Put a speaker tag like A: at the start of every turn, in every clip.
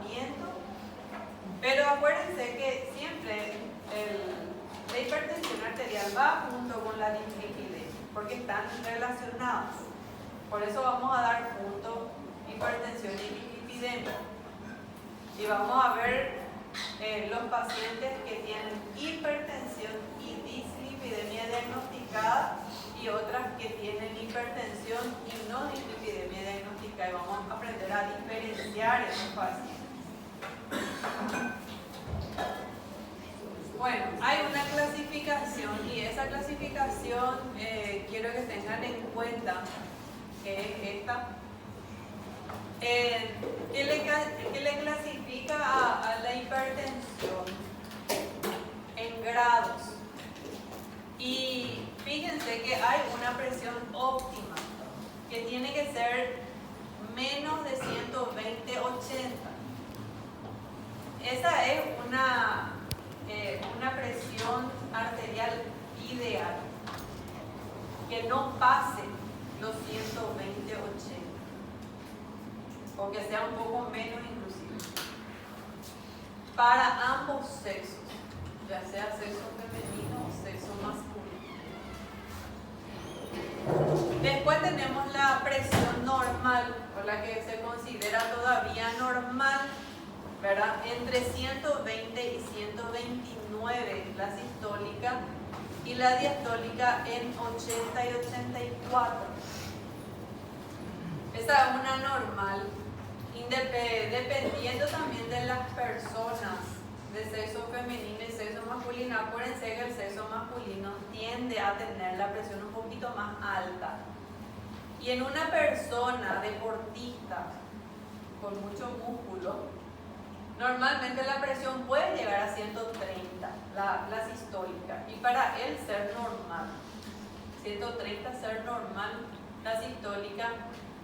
A: tratamiento, pero acuérdense que siempre la hipertensión arterial va junto con la dislipidemia, porque están relacionados. Por eso vamos a dar juntos hipertensión y dislipidemia. Y vamos a ver los pacientes que tienen hipertensión y dislipidemia diagnosticada y otras que tienen hipertensión y no dislipidemia diagnosticada. Y vamos a aprender a diferenciar esos pacientes. Bueno, hay una clasificación y esa clasificación quiero que tengan en cuenta que es esta. Que le clasifica a la hipertensión en grados. Y fíjense que hay una presión óptima que tiene que ser menos de 120/80. Esa es una presión arterial ideal, que no pase los 120/80. O que sea un poco menos inclusive, para ambos sexos, ya sea sexo femenino o sexo masculino. Después tenemos la presión normal, o la que se considera todavía normal, ¿verdad? Entre 120 y 129 la sistólica y la diastólica en 80 y 84. Esa es una normal. Dependiendo también de las personas de sexo femenino y sexo masculino, acuérdense que el sexo masculino tiende a tener la presión un poquito más alta. Y en una persona deportista con mucho músculo, normalmente la presión puede llegar a 130, la sistólica. Y para él ser normal, 130 ser normal, la sistólica.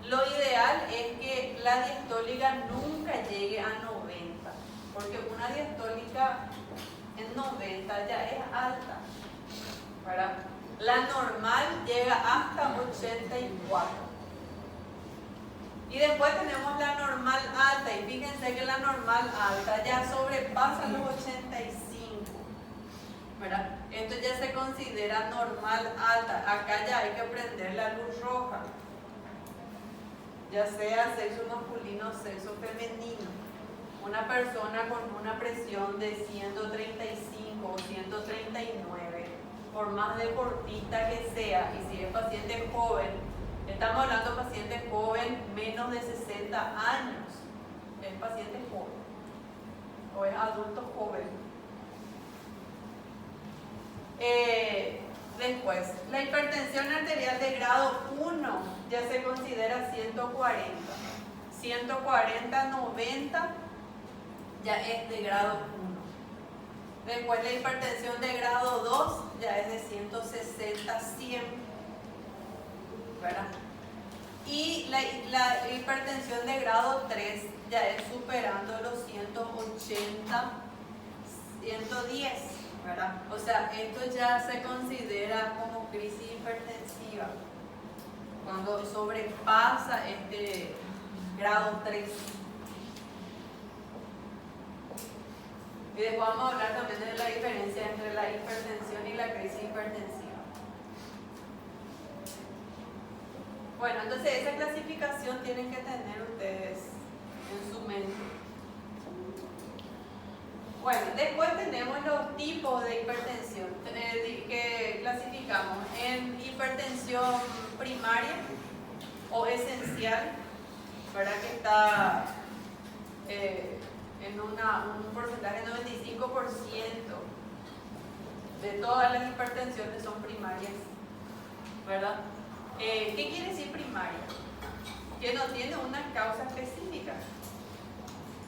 A: Lo ideal es que la diastólica nunca llegue a 90, porque una diastólica en 90 ya es alta, ¿verdad? La normal llega hasta 84. Y después tenemos la normal alta, y fíjense que la normal alta ya sobrepasa los 85, ¿verdad? Esto ya se considera normal alta. Acá ya hay que prender la luz roja, ya sea sexo masculino o sexo femenino. Una persona con una presión de 135 o 139, por más deportista que sea, y si es paciente joven, estamos hablando de paciente joven menos de 60 años, es paciente joven o es adulto joven. Después, la hipertensión arterial de grado 1 ya se considera 140. 140/90 ya es de grado 1. Después la hipertensión de grado 2 ya es de 160/100, ¿verdad? Y la hipertensión de grado 3 ya es superando los 180/110. ¿verdad? O sea, esto ya se considera como crisis hipertensiva cuando sobrepasa este grado 3. Y después vamos a hablar también de la diferencia entre la hipertensión y la crisis hipertensiva. Bueno, entonces esa clasificación tienen que tener ustedes en su mente. Bueno, después tenemos los tipos de hipertensión que clasificamos en hipertensión primaria o esencial, ¿verdad? Que está en un porcentaje de 95% de todas las hipertensiones son primarias, ¿verdad? ¿Qué quiere decir primaria? Que no tiene una causa específica,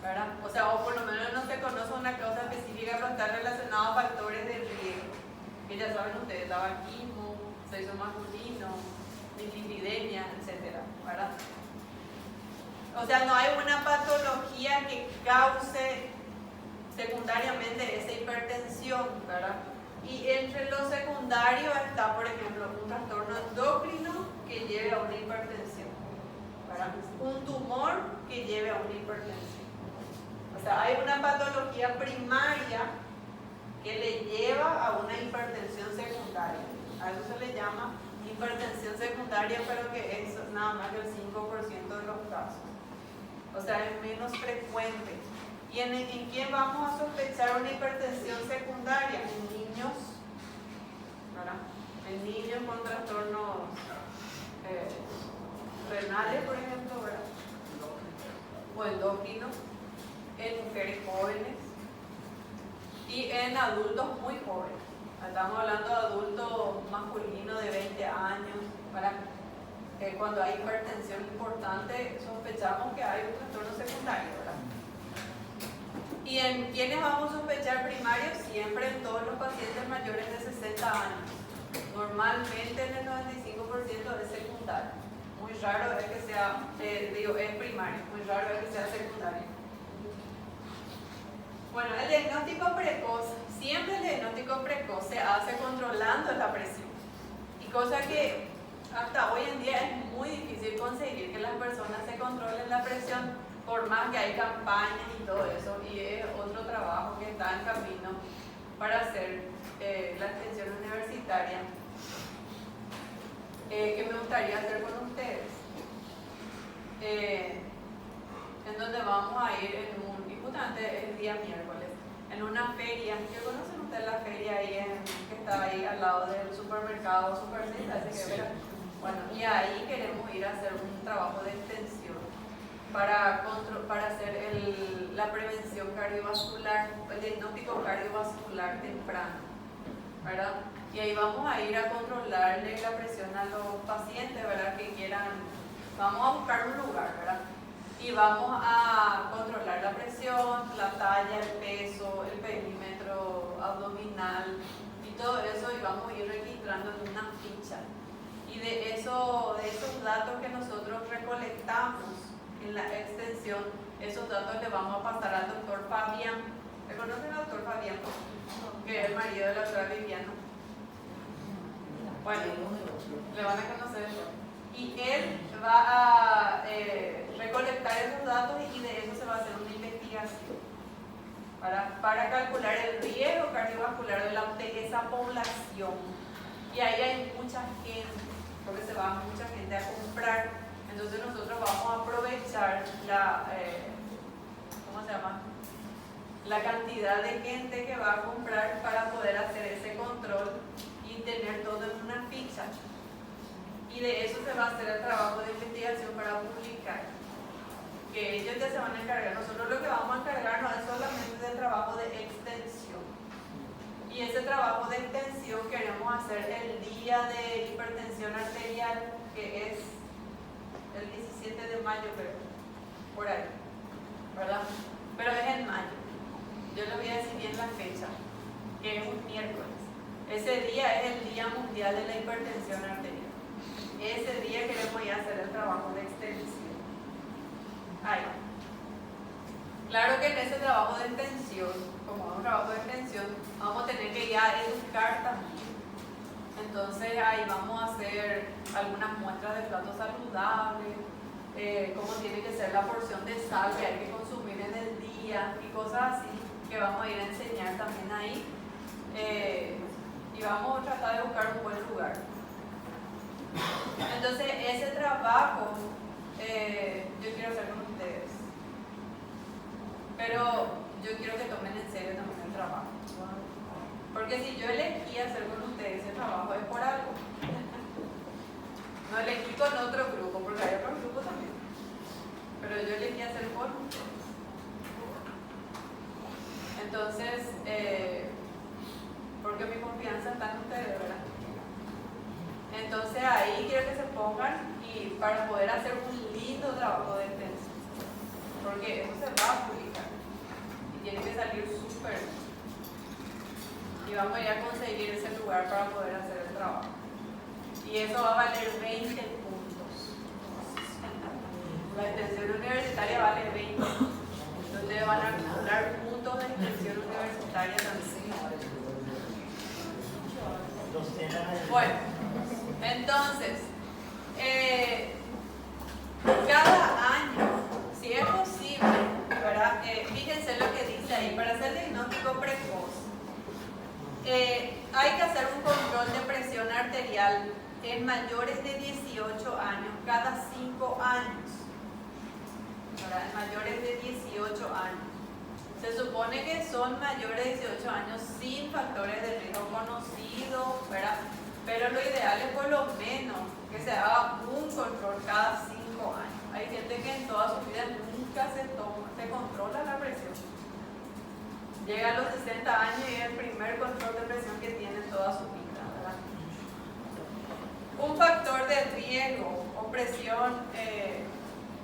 A: ¿verdad? O sea, o por lo menos no se conoce una causa específica, pero está relacionado a factores de riesgo, que ya saben ustedes, tabaquismo, sexo masculino, dislipidemia, etcétera, ¿verdad? O sea, no hay una patología que cause secundariamente esa hipertensión, ¿verdad? Y entre los secundarios está, por ejemplo, un trastorno endocrino que lleve a una hipertensión, ¿verdad? Un tumor que lleve a una hipertensión, sea, hay una patología primaria que le lleva a una hipertensión secundaria. A eso se le llama hipertensión secundaria, pero que es nada más que el 5% de los casos. O sea, es menos frecuente. ¿Y en quién vamos a sospechar una hipertensión secundaria? En niños, ¿verdad? En niños con trastornos renales, por ejemplo, ¿verdad? O endocrinos, en mujeres jóvenes y en adultos muy jóvenes. Estamos hablando de adultos masculinos de 20 años, ¿verdad? Cuando hay hipertensión importante, sospechamos que hay un trastorno secundario, ¿verdad? ¿Y en quiénes vamos a sospechar primarios? Siempre en todos los pacientes mayores de 60 años. Normalmente en el 95% es secundario. Muy raro es que sea, es primario, muy raro es que sea secundario. Bueno, el diagnóstico precoz, siempre el diagnóstico precoz se hace controlando la presión. Y cosa que hasta hoy en día es muy difícil conseguir que las personas se controlen la presión, por más que hay campañas y todo eso, y es otro trabajo que está en camino para hacer la extensión universitaria, que me gustaría hacer con ustedes, en donde vamos a ir y justamente el día miércoles, en una feria, que conocen ustedes la feria ahí que está ahí al lado del supermercado Supercita, así que bueno, y ahí queremos ir a hacer un trabajo de extensión para hacer la prevención cardiovascular, el diagnóstico cardiovascular temprano, ¿verdad? Y ahí vamos a ir a controlarle la presión a los pacientes, ¿verdad? Que quieran, vamos a buscar un lugar, ¿verdad? Y vamos a controlar la presión, la talla, el peso, el perímetro abdominal y todo eso, y vamos a ir registrando en una ficha. Y de esos datos que nosotros recolectamos en la extensión, esos datos le vamos a pasar al doctor Fabián. ¿Le conocen al doctor Fabián? Que es el marido de la doctora Viviana. Bueno, le van a conocer. Y él va a recolectar esos datos y de eso se va a hacer una investigación para calcular el riesgo cardiovascular de esa población. Y ahí hay mucha gente, porque se va mucha gente a comprar. Entonces nosotros vamos a aprovechar la cantidad de gente que va a comprar para poder hacer ese control y tener todo en una ficha. Y de eso se va a hacer el trabajo de investigación para publicar. Que ellos ya se van a encargar. Nosotros lo que vamos a encargarnos es solamente del trabajo de extensión. Y ese trabajo de extensión queremos hacer el día de hipertensión arterial, que es el 17 de mayo, creo, por ahí, ¿verdad? Pero es en mayo. Yo les voy a decir bien la fecha, que es un miércoles. Ese día es el Día Mundial de la Hipertensión Arterial. Ese día queremos ir a hacer el trabajo de extensión. Ahí. Claro que en ese trabajo de extensión, como es un trabajo de extensión, vamos a tener que ir a educar también. Entonces ahí vamos a hacer algunas muestras de platos saludables, cómo tiene que ser la porción de sal que hay que consumir en el día y cosas así que vamos a ir a enseñar también ahí. Y vamos a tratar de buscar un buen lugar. Entonces ese trabajo yo quiero hacer con ustedes, pero yo quiero que tomen en serio también el trabajo, porque si yo elegí hacer con ustedes ese trabajo es por algo. No elegí con otro grupo, porque hay otro grupo también, pero yo elegí hacer con ustedes. Entonces porque mi confianza está en ustedes, ¿verdad? Entonces ahí quiero que se pongan y para poder hacer un lindo trabajo de extensión, porque eso se va a publicar y tiene que salir súper bien. Y vamos a ir a conseguir ese lugar para poder hacer el trabajo. Y eso va a valer 20 puntos. La extensión universitaria vale 20. Entonces ustedes van a acumular puntos de extensión universitaria también. Bueno, entonces, cada año, si es posible, ¿verdad? Fíjense, lo algo precoz. Hay que hacer un control de presión arterial en mayores de 18 años cada 5 años. ¿Verdad? En mayores de 18 años. Se supone que son mayores de 18 años sin factores de riesgo conocidos, ¿verdad? Pero lo ideal es por lo menos que se haga un control cada 5 años. Hay gente que en toda su vida nunca se controla la presión. Llega a los 60 años y es el primer control de presión que tiene en toda su vida, ¿verdad? Un factor de riesgo o presión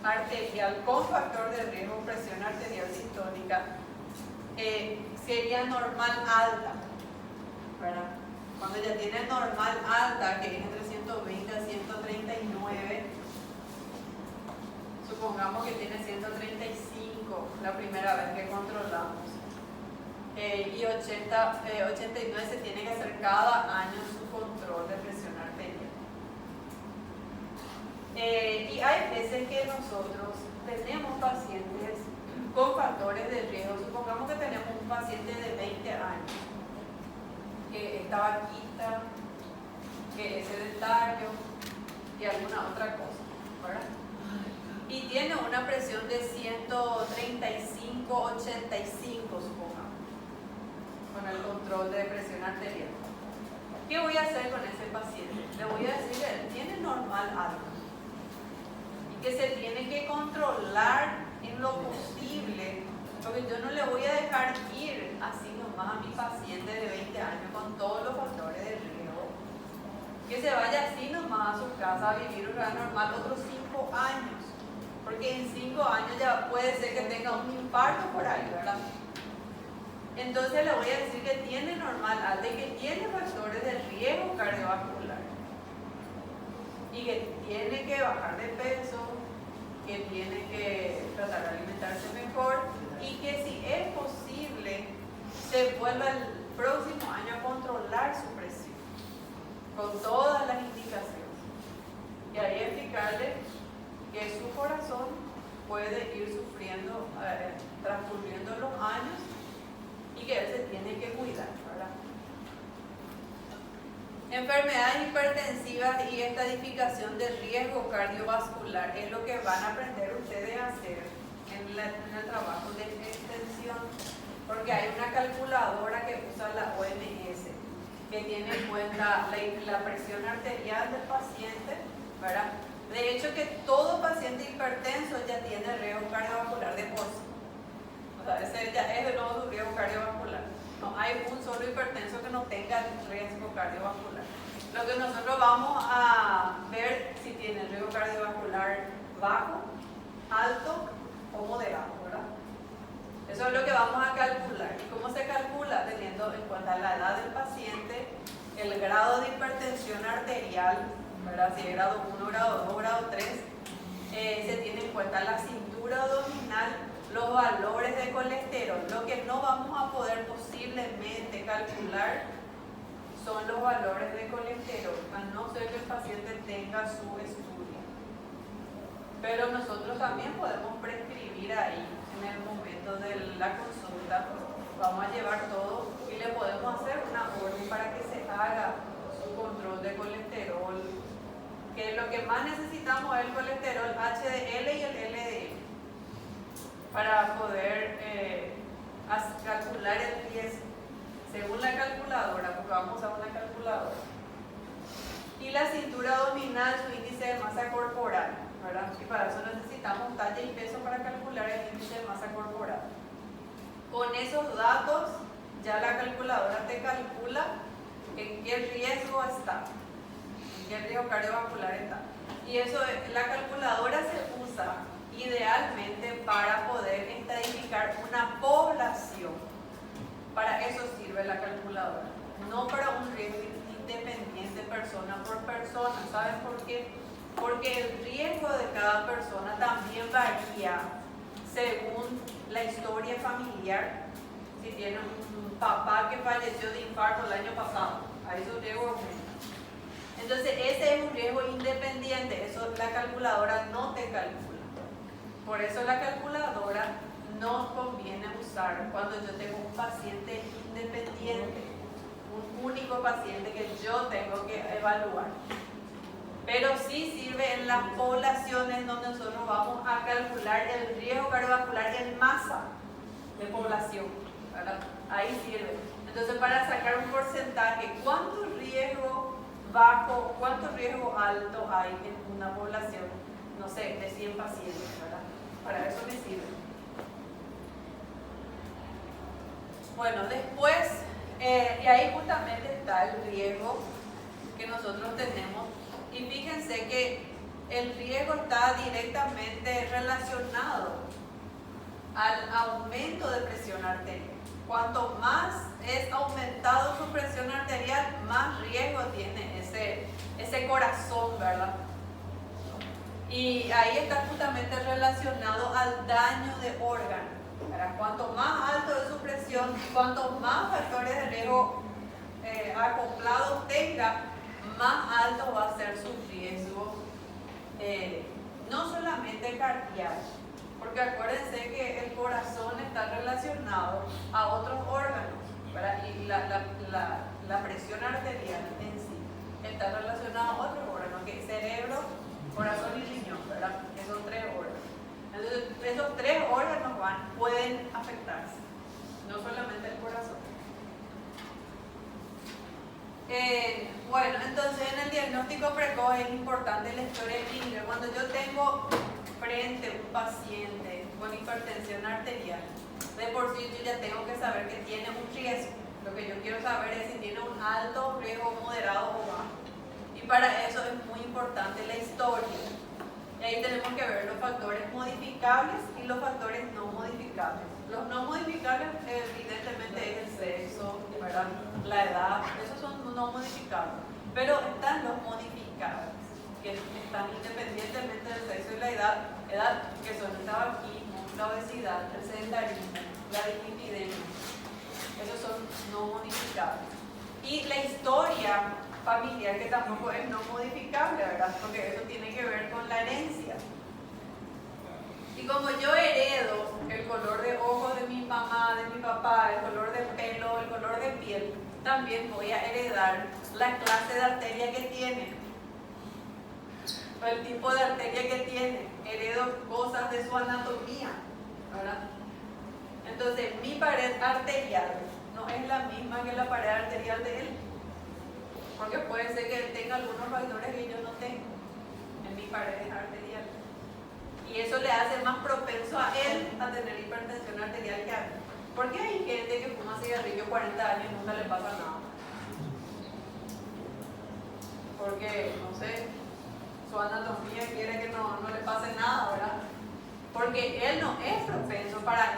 A: arterial con factor de riesgo o presión arterial sistólica sería normal alta, ¿verdad? Cuando ya tiene normal alta, que es entre 120 a 139, supongamos que tiene 135 la primera vez que controlamos, y 89 se tiene que hacer cada año su control de presión arterial. Y hay veces que nosotros tenemos pacientes con factores de riesgo. Supongamos que tenemos un paciente de 20 años que es tabaquista, que es sedentario y alguna otra cosa, ¿verdad? Y tiene una presión de 135/85, supongamos, con el control de presión arterial. ¿Qué voy a hacer con ese paciente? Le voy a decir que él tiene normal alta y que se tiene que controlar en lo posible, porque yo no le voy a dejar ir así nomás a mi paciente de 20 años con todos los factores de riesgo, que se vaya así nomás a su casa a vivir una vida normal otros 5 años, porque en 5 años ya puede ser que tenga un infarto por ahí, ¿verdad? Entonces le voy a decir que tiene normal alta y que tiene factores de riesgo cardiovascular y que tiene que bajar de peso, que tiene que tratar de alimentarse mejor y que si es posible se vuelva el próximo año a controlar su presión con todas las indicaciones, y ahí explicarle que su corazón puede ir sufriendo, transcurriendo los años y que él se tiene que cuidar, ¿verdad? Enfermedades hipertensivas y estadificación de riesgo cardiovascular es lo que van a aprender ustedes a hacer en el trabajo de extensión, porque hay una calculadora que usa la OMS que tiene en cuenta la presión arterial del paciente, ¿verdad? De hecho, que todo paciente hipertenso ya tiene riesgo cardiovascular de por sí. O sea, ese ya es de nuevo su riesgo cardiovascular. No hay un solo hipertenso que no tenga riesgo cardiovascular. Lo que nosotros vamos a ver si tiene riesgo cardiovascular bajo, alto o moderado, ¿verdad? Eso es lo que vamos a calcular. ¿Y cómo se calcula? Teniendo en cuenta la edad del paciente, el grado de hipertensión arterial, ¿verdad? Si es grado 1, grado 2, grado 3, se tiene en cuenta la cintura abdominal, los valores de colesterol. Lo que no vamos a poder posiblemente calcular son los valores de colesterol, a no ser que el paciente tenga su estudio. Pero nosotros también podemos prescribir ahí, en el momento de la consulta, vamos a llevar todo y le podemos hacer una orden para que se haga su control de colesterol, que lo que más necesitamos es el colesterol HDL y el LDL, para poder calcular el riesgo según la calculadora, porque vamos a usar una calculadora. Y la cintura abdominal, su índice de masa corporal, ¿verdad? Y para eso necesitamos talla y peso para calcular el índice de masa corporal. Con esos datos, ya la calculadora te calcula en qué riesgo está, en qué riesgo cardiovascular está. Y eso, la calculadora se usa idealmente para poder estadificar una población. Para eso sirve la calculadora, no para un riesgo independiente persona por persona. ¿Saben por qué? Porque el riesgo de cada persona también varía según la historia familiar. Si tiene un papá que falleció de infarto el año pasado, ahí su riesgo aumenta. Entonces ese es un riesgo independiente, eso la calculadora no te calcula. Por eso la calculadora no conviene usar cuando yo tengo un paciente independiente, un único paciente que yo tengo que evaluar. Pero sí sirve en las poblaciones donde nosotros vamos a calcular el riesgo cardiovascular en masa de población, ¿verdad? Ahí sirve. Entonces, para sacar un porcentaje, ¿cuánto riesgo bajo, cuánto riesgo alto hay en una población, no sé, de 100 pacientes, ¿verdad? Para eso me sirve. Bueno, después, y ahí justamente está el riesgo que nosotros tenemos. Y fíjense que el riesgo está directamente relacionado al aumento de presión arterial. Cuanto más es aumentado su presión arterial, más riesgo tiene ese corazón, ¿verdad? Y ahí está justamente relacionado al daño de órganos. Cuanto más alto es su presión, cuanto más factores de riesgo acoplados tenga, más alto va a ser su riesgo, no solamente cardíaco, porque acuérdense que el corazón está relacionado a otros órganos, ¿verdad? Y la presión arterial en sí está relacionada a otros órganos, que es cerebro, corazón y riñón, ¿verdad? Esos tres órganos. Entonces, esos tres órganos pueden afectarse, no solamente el corazón. Bueno, entonces en el diagnóstico precoz es importante la historia clínica. Cuando yo tengo frente un paciente con hipertensión arterial, de por sí yo ya tengo que saber que tiene un riesgo. Lo que yo quiero saber es si tiene un alto riesgo, moderado o bajo. Y para eso es muy importante la historia. Y ahí tenemos que ver los factores modificables y los factores no modificables. Los no modificables evidentemente es el sexo, ¿verdad? La edad, esos son no modificables. Pero están los modificables, que están independientemente del sexo y la edad, que son el tabaquismo, la obesidad, el sedentarismo, la dislipidemia. Esos son no modificables. Y la historia familiar, que tampoco es no modificable, ¿verdad? Porque eso tiene que ver con la herencia. Y como yo heredo el color de ojos de mi mamá, de mi papá, el color de pelo, el color de piel, también voy a heredar la clase de arteria que tiene, o el tipo de arteria que tiene. Heredo cosas de su anatomía, ¿verdad? Entonces, mi pared arterial no es la misma que la pared arterial de él, porque puede ser que él tenga algunos factores que yo no tengo en mi pared arterial. Y eso le hace más propenso a él a tener hipertensión arterial que a mí. ¿Por qué hay gente que fuma cigarrillo 40 años y nunca le pasa nada? Porque, no sé, su anatomía quiere que no le pase nada, ¿verdad? Porque él no es propenso para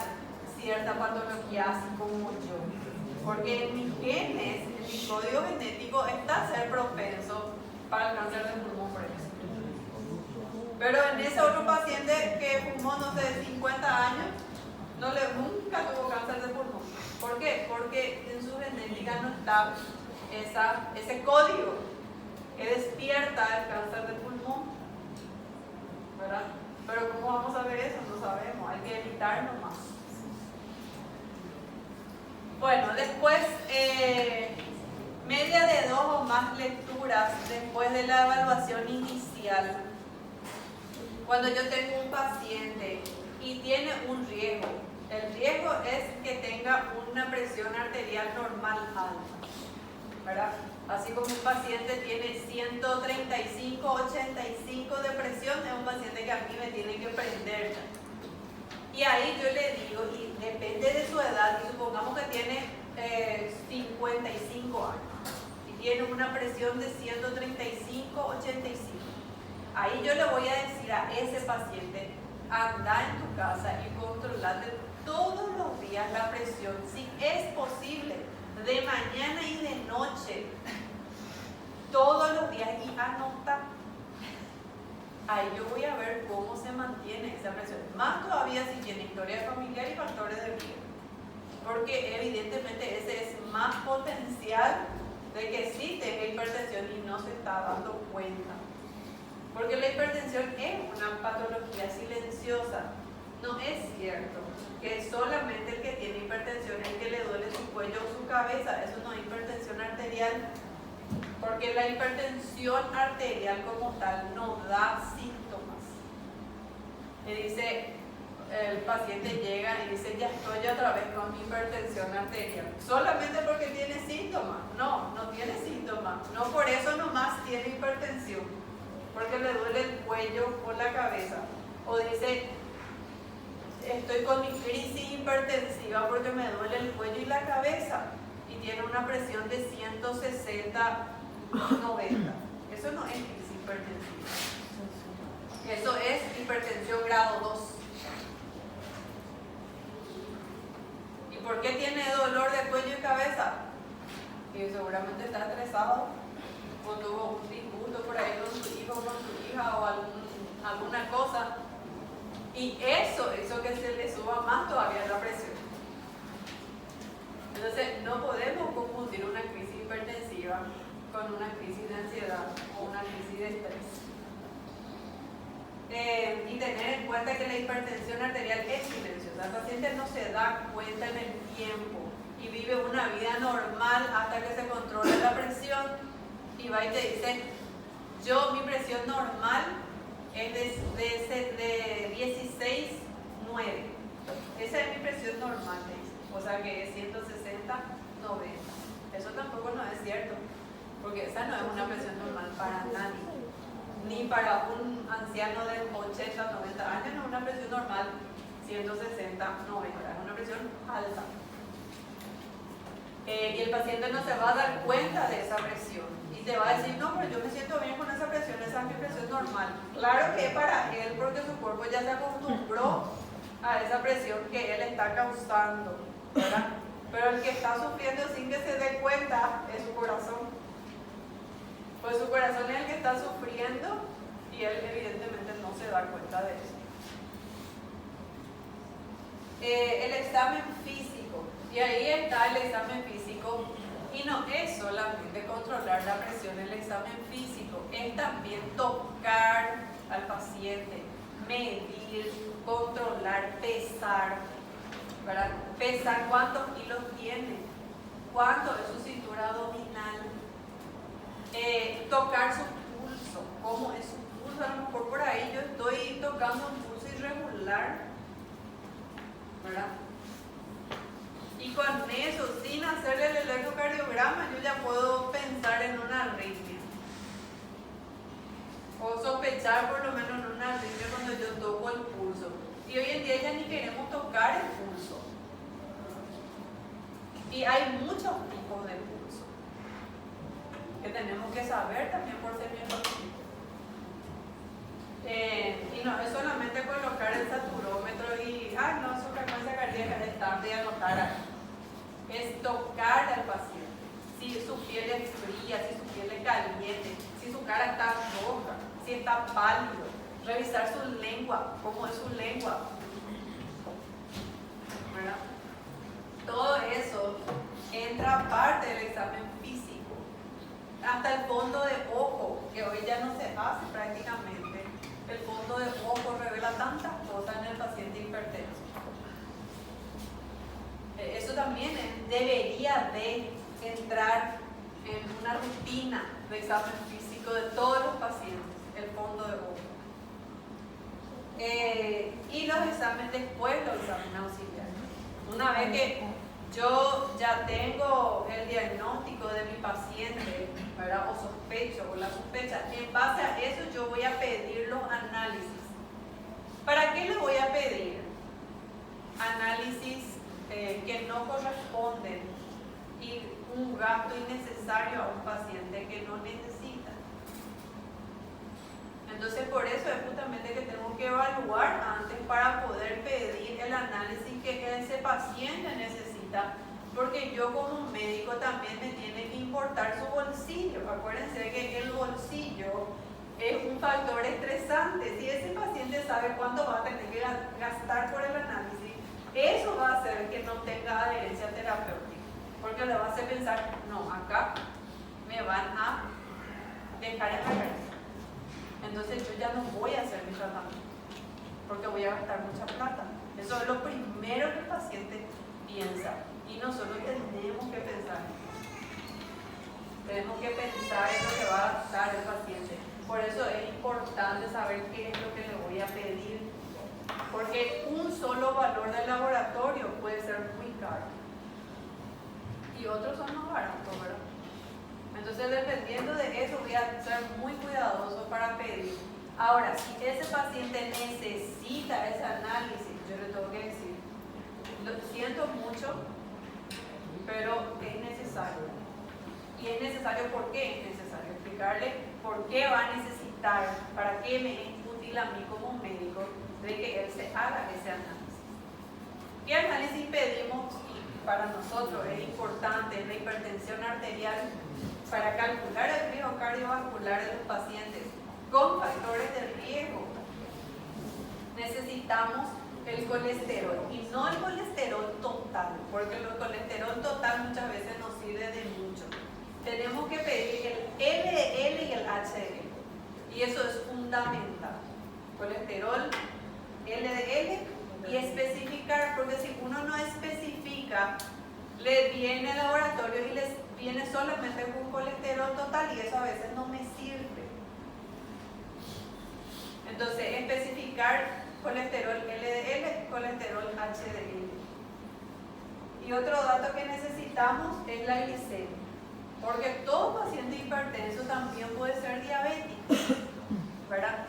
A: cierta patología así como yo. Porque en mis genes, en mi código genético, está a ser propenso para el cáncer de pulmón, por ejemplo. Pero en ese otro paciente que fumó, no sé, 50 años, nunca tuvo cáncer de pulmón. ¿Por qué? Porque en su genética no está ese código que despierta el cáncer de pulmón, ¿verdad? Pero ¿cómo vamos a ver eso? No sabemos, hay que evitar nomás. Bueno, después, media de 2 o más lecturas después de la evaluación inicial. Cuando yo tengo un paciente y tiene un riesgo, el riesgo es que tenga una presión arterial normal alta, ¿verdad? Así como un paciente tiene 135, 85 de presión, es un paciente que a mí me tiene que prender. Y ahí yo le digo, y depende de su edad, y supongamos que tiene 55 años y tiene una presión de 135, 85. Ahí yo le voy a decir a ese paciente, anda en tu casa y controlate todos los días la presión, si es posible, de mañana y de noche, todos los días, y anota. Ahí yo voy a ver cómo se mantiene esa presión. Más todavía si tiene historia familiar y factores de riesgo. Porque evidentemente ese es más potencial de que sí tenga hipertensión y no se está dando cuenta. Porque la hipertensión es una patología silenciosa. No es cierto que solamente el que tiene hipertensión es el que le duele su cuello o su cabeza. Eso no es hipertensión arterial, porque la hipertensión arterial como tal no da síntomas. Le dice, el paciente llega y dice, ya estoy otra vez con hipertensión arterial, solamente porque tiene síntomas. No, no tiene síntomas, no por eso nomás tiene hipertensión, porque le duele el cuello o la cabeza. O dice, estoy con mi crisis hipertensiva porque me duele el cuello y la cabeza, y tiene una presión de 160/90. Eso no es crisis hipertensiva, eso es hipertensión grado 2. ¿Y por qué tiene dolor de cuello y cabeza? Que seguramente está estresado o tuvo un disgusto por ahí con su hijo o con su hija o alguna cosa, y eso hizo que se le suba más todavía la presión. Entonces no podemos confundir una crisis hipertensiva con una crisis de ansiedad o una crisis de estrés. Y tener en cuenta que la hipertensión arterial es silenciosa. El paciente no se da cuenta en el tiempo y vive una vida normal hasta que se controla la presión, y va y te dice, mi presión normal es de 16/9. Esa es mi presión normal, o sea que es 160/90. Eso tampoco no es cierto, porque esa no es una presión normal para nadie, ni para un anciano de 80-90 años. No es una presión normal 160/90, es una presión alta. Y el paciente no se va a dar cuenta de esa presión y te va a decir, no, pero yo me siento bien con esa presión, esa es mi presión normal. Claro que es para él, porque su cuerpo ya se acostumbró a esa presión que él está causando, ¿verdad? Pero el que está sufriendo sin que se dé cuenta es su corazón. Pues su corazón es el que está sufriendo y él evidentemente no se da cuenta de eso. El examen físico, y ahí está el examen físico, y no es solamente controlar la presión. El examen físico es también tocar al paciente, medir, controlar, pesar, ¿verdad? Pesar cuántos kilos tiene, cuánto es su cintura abdominal, tocar su pulso, cómo es su pulso. A lo mejor por ahí yo estoy tocando un pulso irregular, ¿verdad? Y con eso, sin hacer el electrocardiograma, yo ya puedo pensar en una arritmia, o sospechar por lo menos en una arritmia cuando yo toco el pulso. Y hoy en día ya ni queremos tocar el pulso, y hay muchos tipos de pulso que tenemos que saber también por ser miembros. Y no es solamente colocar el saturómetro y, no, su frecuencia cardíaca es tarde y anotar ahí. Es tocar al paciente, si su piel es fría, si su piel es caliente, si su cara está roja, si está pálido, revisar su lengua, cómo es su lengua, ¿verdad? Todo eso entra parte del examen físico. Hasta el fondo de ojo, que hoy ya no se hace prácticamente. El fondo de ojo revela tantas cosas en el paciente hipertenso. Eso también debería de entrar en una rutina de examen físico de todos los pacientes, el fondo de ojo. Y los exámenes después, los exámenes auxiliares. Una vez que yo ya tengo el diagnóstico de mi paciente, ¿verdad? O sospecho, o la sospecha, en base a eso yo voy a pedir los análisis. ¿Para qué le voy a pedir? Análisis que no corresponden y un gasto innecesario a un paciente que no necesita. Entonces por eso es justamente que tenemos que evaluar antes para poder pedir el análisis que ese paciente necesita, porque yo como médico también me tiene que importar su bolsillo. Acuérdense que el bolsillo es un factor estresante. Si ese paciente sabe cuánto va a tener que gastar por el análisis, eso va a hacer que no tenga adherencia terapéutica, porque le va a hacer pensar, no, acá me van a dejar en la cabeza. Entonces yo ya no voy a hacer mi tratamiento, porque voy a gastar mucha plata. Eso es lo primero que el paciente piensa. Y nosotros tenemos que pensar. Tenemos que pensar en lo que va a dar el paciente. Por eso es importante saber qué es lo que le voy a pedir. Porque un solo valor del laboratorio puede ser muy caro. Y otros son más baratos, ¿verdad? Entonces, dependiendo de eso, voy a ser muy cuidadoso para pedir. Ahora, si ese paciente necesita ese análisis, yo le tengo que decir, lo siento mucho, pero es necesario. Y es necesario, ¿por qué es necesario? Explicarle por qué va a necesitar, para qué me es útil a mí como médico, de que él se haga ese análisis. ¿Qué análisis pedimos? Para nosotros es importante la hipertensión arterial para calcular el riesgo cardiovascular de los pacientes con factores de riesgo. Necesitamos el colesterol y no el colesterol total, porque el colesterol total muchas veces nos sirve de mucho. Tenemos que pedir el LDL y el HDL, y eso es fundamental. Colesterol, LDL y especificar, porque si uno no especifica, le viene al laboratorio y les viene solamente con colesterol total y eso a veces no me sirve. Entonces, especificar colesterol LDL, colesterol HDL. Y otro dato que necesitamos es la glicemia, porque todo paciente hipertenso también puede ser diabético, ¿verdad?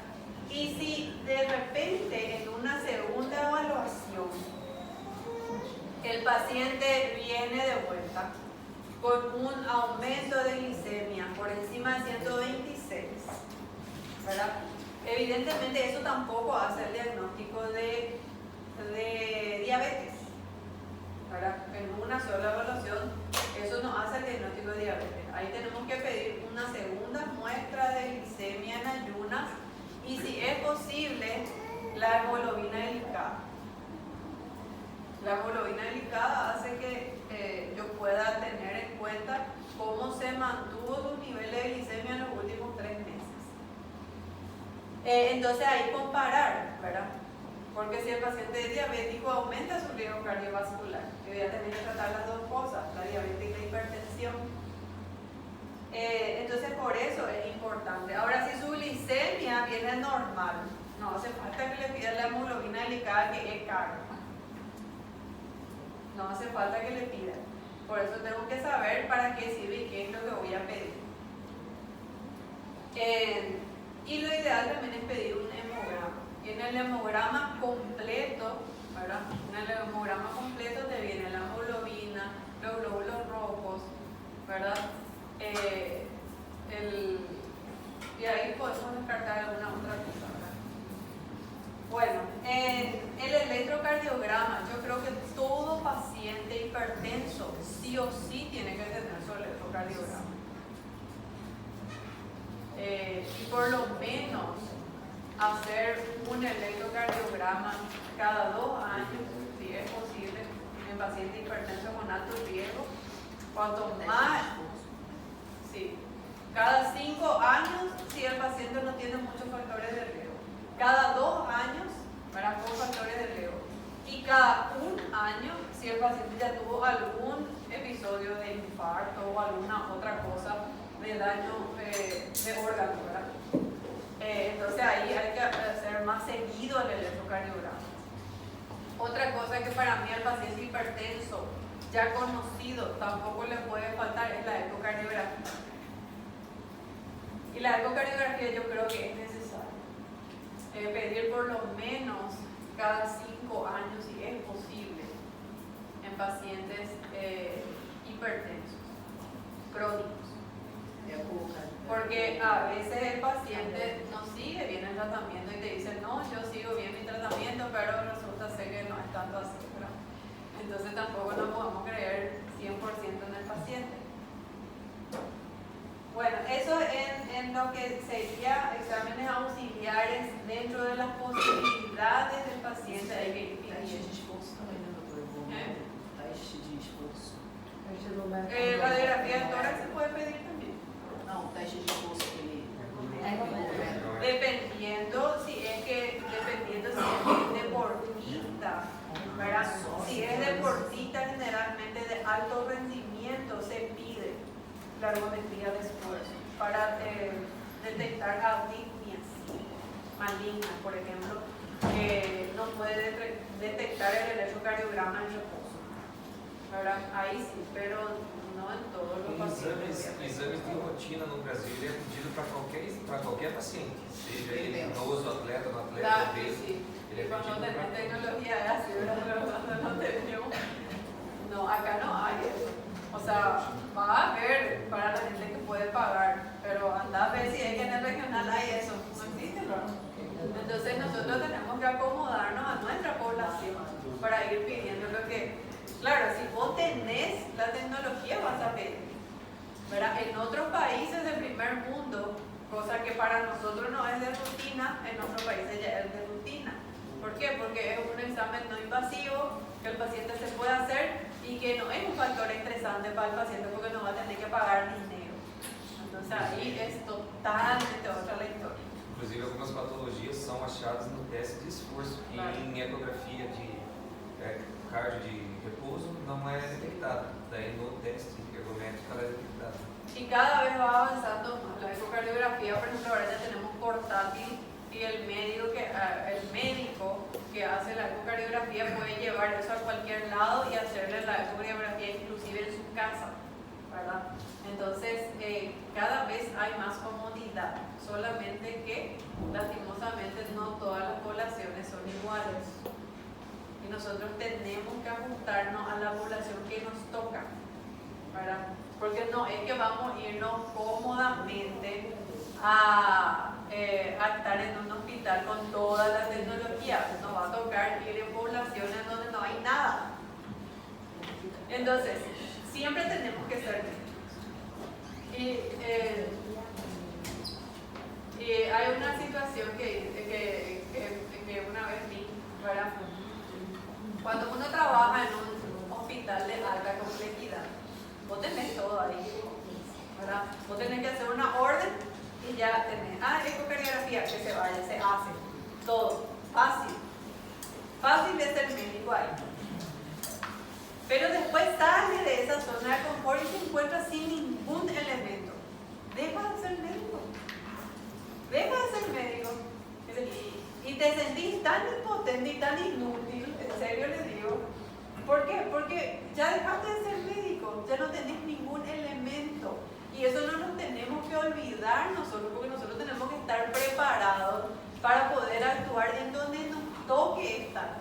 A: Y si de repente en una segunda evaluación el paciente viene de vuelta con un aumento de glicemia por encima de 126, ¿verdad? Evidentemente eso tampoco hace el diagnóstico de diabetes, ¿verdad? En una sola evaluación eso no hace el diagnóstico de diabetes. Ahí tenemos que pedir una segunda muestra de glicemia en ayunas y si es posible la hemoglobina glicada. La hemoglobina glicada hace que yo pueda tener en cuenta cómo se mantuvo su nivel de glicemia en los últimos 3 meses. Entonces ahí comparar, ¿verdad? Porque si el paciente es diabético aumenta su riesgo cardiovascular. Yo voy a tener que tratar las dos cosas, la diabetes y la hipertensión. Entonces por eso es importante. Ahora si su glicemia viene normal, no hace falta que le pidan la hemoglobina glicada, que es caro. No hace falta que le pidan. Por eso tengo que saber para qué sirve y qué es lo que voy a pedir. Y lo ideal también es pedir un hemograma. Y en el hemograma completo, ¿verdad? En el hemograma completo te viene la hemoglobina, los glóbulos rojos, ¿verdad? Y ahí podemos descartar alguna otra cosa, ¿verdad? Bueno, el electrocardiograma, yo creo que todo paciente hipertenso sí o sí tiene que tener su electrocardiograma. Y por lo menos hacer un electrocardiograma cada 2 años, si es posible, en pacientes hipertensos con alto riesgo. Cuanto más, sí, cada 5 años si el paciente no tiene muchos factores de riesgo. Cada 2 años para con factores de riesgo. Y cada 1 año si el paciente ya tuvo algún episodio de infarto o alguna otra cosa de daño de órgano, ¿verdad? Entonces ahí hay que hacer más seguido el electrocardiograma. Otra cosa que para mí al paciente hipertenso ya conocido tampoco le puede faltar es la ecocardiografía. Y la ecocardiografía yo creo que es necesaria. Pedir por lo menos cada 5 años si es posible en pacientes hipertensos, crónicos. Porque a veces el paciente no sigue bien el tratamiento y te dice, no, yo sigo bien mi tratamiento, pero resulta ser que no es tanto así, ¿verdad? Entonces tampoco nos podemos creer 100% en el paciente. Bueno, eso en lo que sería exámenes auxiliares dentro de las posibilidades del paciente. Hay que ir radiografía de tórax se puede pedir también.
B: Não, teste de esforço que ele...
A: Dependiendo si es deportista ergometría de esfuerzo para detectar arritmias malignas, por ejemplo, que no puede detectar el electrocardiograma en reposo, ¿verdad? Ahí sí, pero no en todos los pacientes.
C: Exames de rotina no Brasil ele é pedido para qualquer paciente, seja ele idoso, atleta, no atleta,
A: Claro,
C: obeso.
A: sí.
C: Ele é
A: Y cuando
C: pedido
A: tenés
C: para...
A: tecnología es así, ¿verdad? Pero cuando no tenemos, no, acá no hay eso. O sea, va a haber para la gente que puede pagar, pero anda a ver si es que en el regional hay eso. No existe, ¿verdad? Entonces nosotros tenemos que acomodarnos a nuestra población para ir pidiendo lo que... Claro, si vos tenés la tecnología vas a pedir, ¿verdad? En otros países del primer mundo, cosa que para nosotros no es de rutina, en otros países ya es de rutina. ¿Por qué? Porque es un examen no invasivo, que el paciente se puede hacer y que no es un factor estresante para el paciente porque no va a tener que pagar dinero. Entonces ahí es totalmente otra la historia.
C: Inclusive algumas patologias são achadas no teste de esforço, que em ecografia de cardio de repouso não é detectada. Daí no teste ergométrico ela é detectada.
A: Y cada vez va avanzando más. La ecocardiografía, por ejemplo, ahora ya tenemos portátil y el médico que hace la ecocardiografía puede llevar eso a cualquier lado y hacerle la ecocardiografía inclusive en su casa, ¿verdad? Entonces, cada vez hay más comodidad, solamente que lastimosamente no todas las poblaciones son iguales. Y nosotros tenemos que ajustarnos a la población que nos toca, ¿verdad? Porque no es que vamos a irnos cómodamente a estar en un hospital con toda la tecnología. Nos va a tocar ir en poblaciones donde no hay nada. Entonces, siempre tenemos que ser médicos. Y hay una situación que una vez vi, ¿verdad? Cuando uno trabaja en un hospital de alta complejidad, vos tenés todo ahí, ¿verdad? Vos tenés que hacer una orden y ya tenés, ecocardiografía, que se vaya, se hace, todo, fácil de ser médico ahí. Pero después sale de esa zona de confort y se encuentra sin ningún elemento. Deja de ser médico. Y te sentís tan impotente y tan inútil, en serio les digo. ¿Por qué? Porque ya dejaste de ser médico, ya no tenés ningún elemento. Y eso no nos tenemos que olvidar nosotros, porque nosotros tenemos que estar preparados para poder actuar en donde nos toque estar.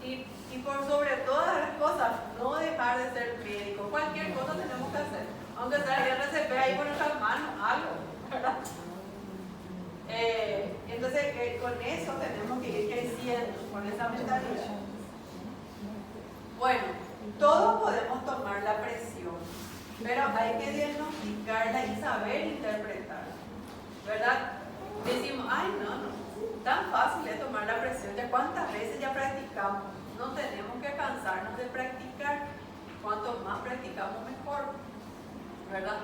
A: Y por sobre todas las cosas, no dejar de ser médico. Cualquier cosa tenemos que hacer. Aunque sea el RCP ahí con nuestras manos, algo, ¿verdad? Entonces, con eso tenemos que ir creciendo, con esa mentalidad. Bueno, todos podemos tomar la presión, pero hay que diagnosticarla y saber interpretarla, ¿verdad? Decimos, no, tan fácil es tomar la presión, ya cuántas veces ya practicamos. No tenemos que cansarnos de practicar, cuanto más practicamos mejor, ¿verdad?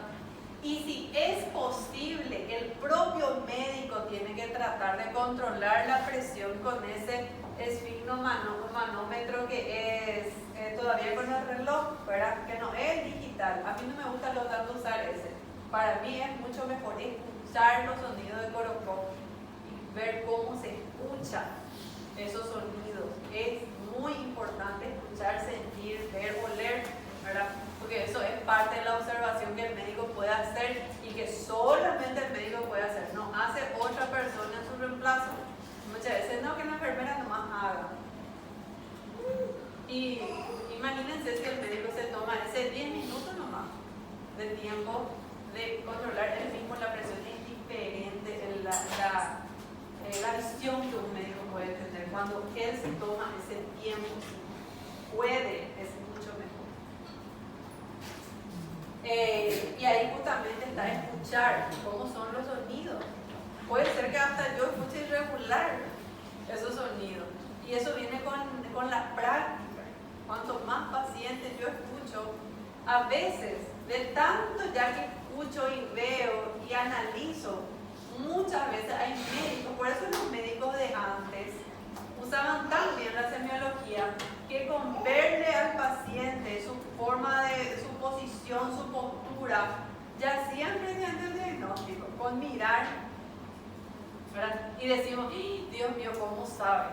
A: Y si es posible, el propio médico tiene que tratar de controlar la presión con ese esfigmomanómetro que es todavía con el reloj, ¿verdad? Que no es digital. A mí no me gusta tanto usar ese. Para mí es mucho mejor escuchar los sonidos de Corocó y ver cómo se escuchan esos sonidos. Es muy importante escuchar, sentir, ver, oler, ¿verdad? Porque eso es parte de la observación que el médico puede hacer y que solamente el médico puede hacer, no hace otra persona en su reemplazo. Muchas veces no, que la enfermera nomás haga. Y imagínense si el médico se toma ese 10 minutos nomás de tiempo de controlar él mismo la presión. Es diferente la visión que un médico puede tener cuando él se toma ese tiempo. Es mucho mejor. Y ahí justamente está escuchar cómo son los sonidos. Puede ser que hasta yo escuche irregular esos sonidos. Y eso viene con la práctica. Cuanto más pacientes yo escucho, a veces, de tanto ya que escucho y veo y analizo, muchas veces hay médicos, por eso los médicos de antes usaban tan bien la semiología que con verle al paciente su forma de, su posición, su postura, ya siempre antes del diagnóstico, con mirar, ¿verdad? Y decimos, ¡ay, Dios mío, ¿cómo sabe?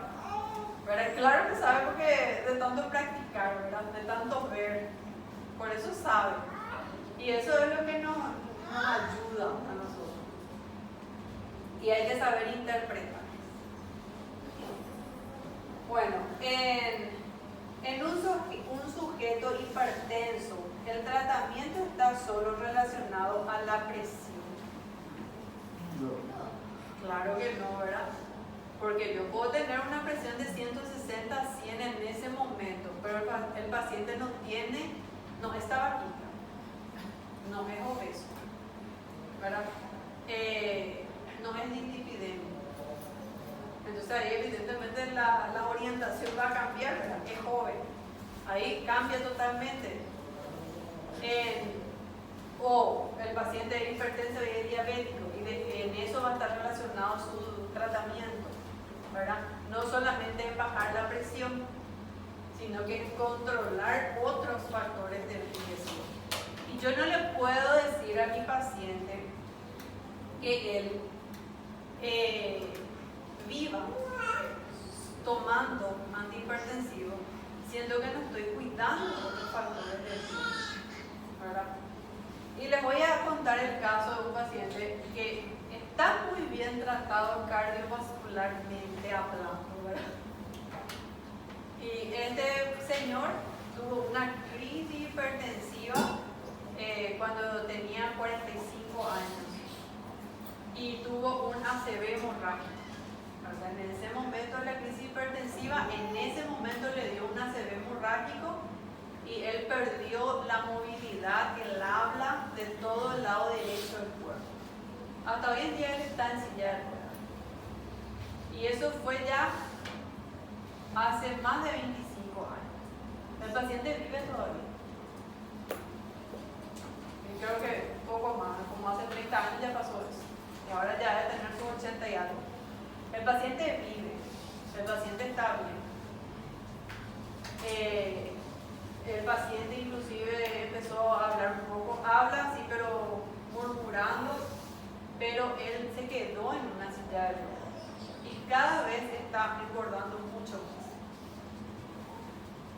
A: ¿Verdad? Claro que sabe porque de tanto practicar, ¿verdad? De tanto ver, por eso sabe. Y eso es lo que nos ayuda a nosotros. Y hay que saber interpretar. Bueno, en un sujeto hipertenso, el tratamiento está solo relacionado a la presión. Claro que no, ¿verdad? Porque yo puedo tener una presión de 160 a 100 en ese momento, pero el paciente no está bajita, no es obeso, ¿verdad? No es dislipidemia. Entonces ahí evidentemente la orientación va a cambiar, ¿verdad? Es joven, ahí cambia totalmente. O el paciente es hipertenso y es diabético, y en eso va a estar relacionado su tratamiento, ¿verdad? No solamente en bajar la presión, sino que en controlar otros factores de riesgo. Y yo no le puedo decir a mi paciente que él viva tomando antihipertensivo, siendo que no estoy cuidando otros factores de riesgo, ¿verdad? Y les voy a contar el caso de un paciente que está muy bien tratado cardiovascularmente hablando, ¿verdad? Y este señor tuvo una crisis hipertensiva cuando tenía 45 años y tuvo un ACV hemorrágico. O sea, en ese momento la crisis hipertensiva, en ese momento le dio un ACV hemorrágico y él perdió la movilidad, el habla de todo el lado derecho del cuerpo. Hasta hoy en día él está en silla de ruedas. Y eso fue ya hace más de 25 años. El paciente vive todavía. Y creo que poco más, como hace 30 años ya pasó eso. Y ahora ya debe tener sus 80 y algo. El paciente vive, el paciente está bien. El paciente inclusive empezó a hablar un poco, habla sí, pero murmurando, pero él se quedó en una silla de ruedas y cada vez está engordando mucho más.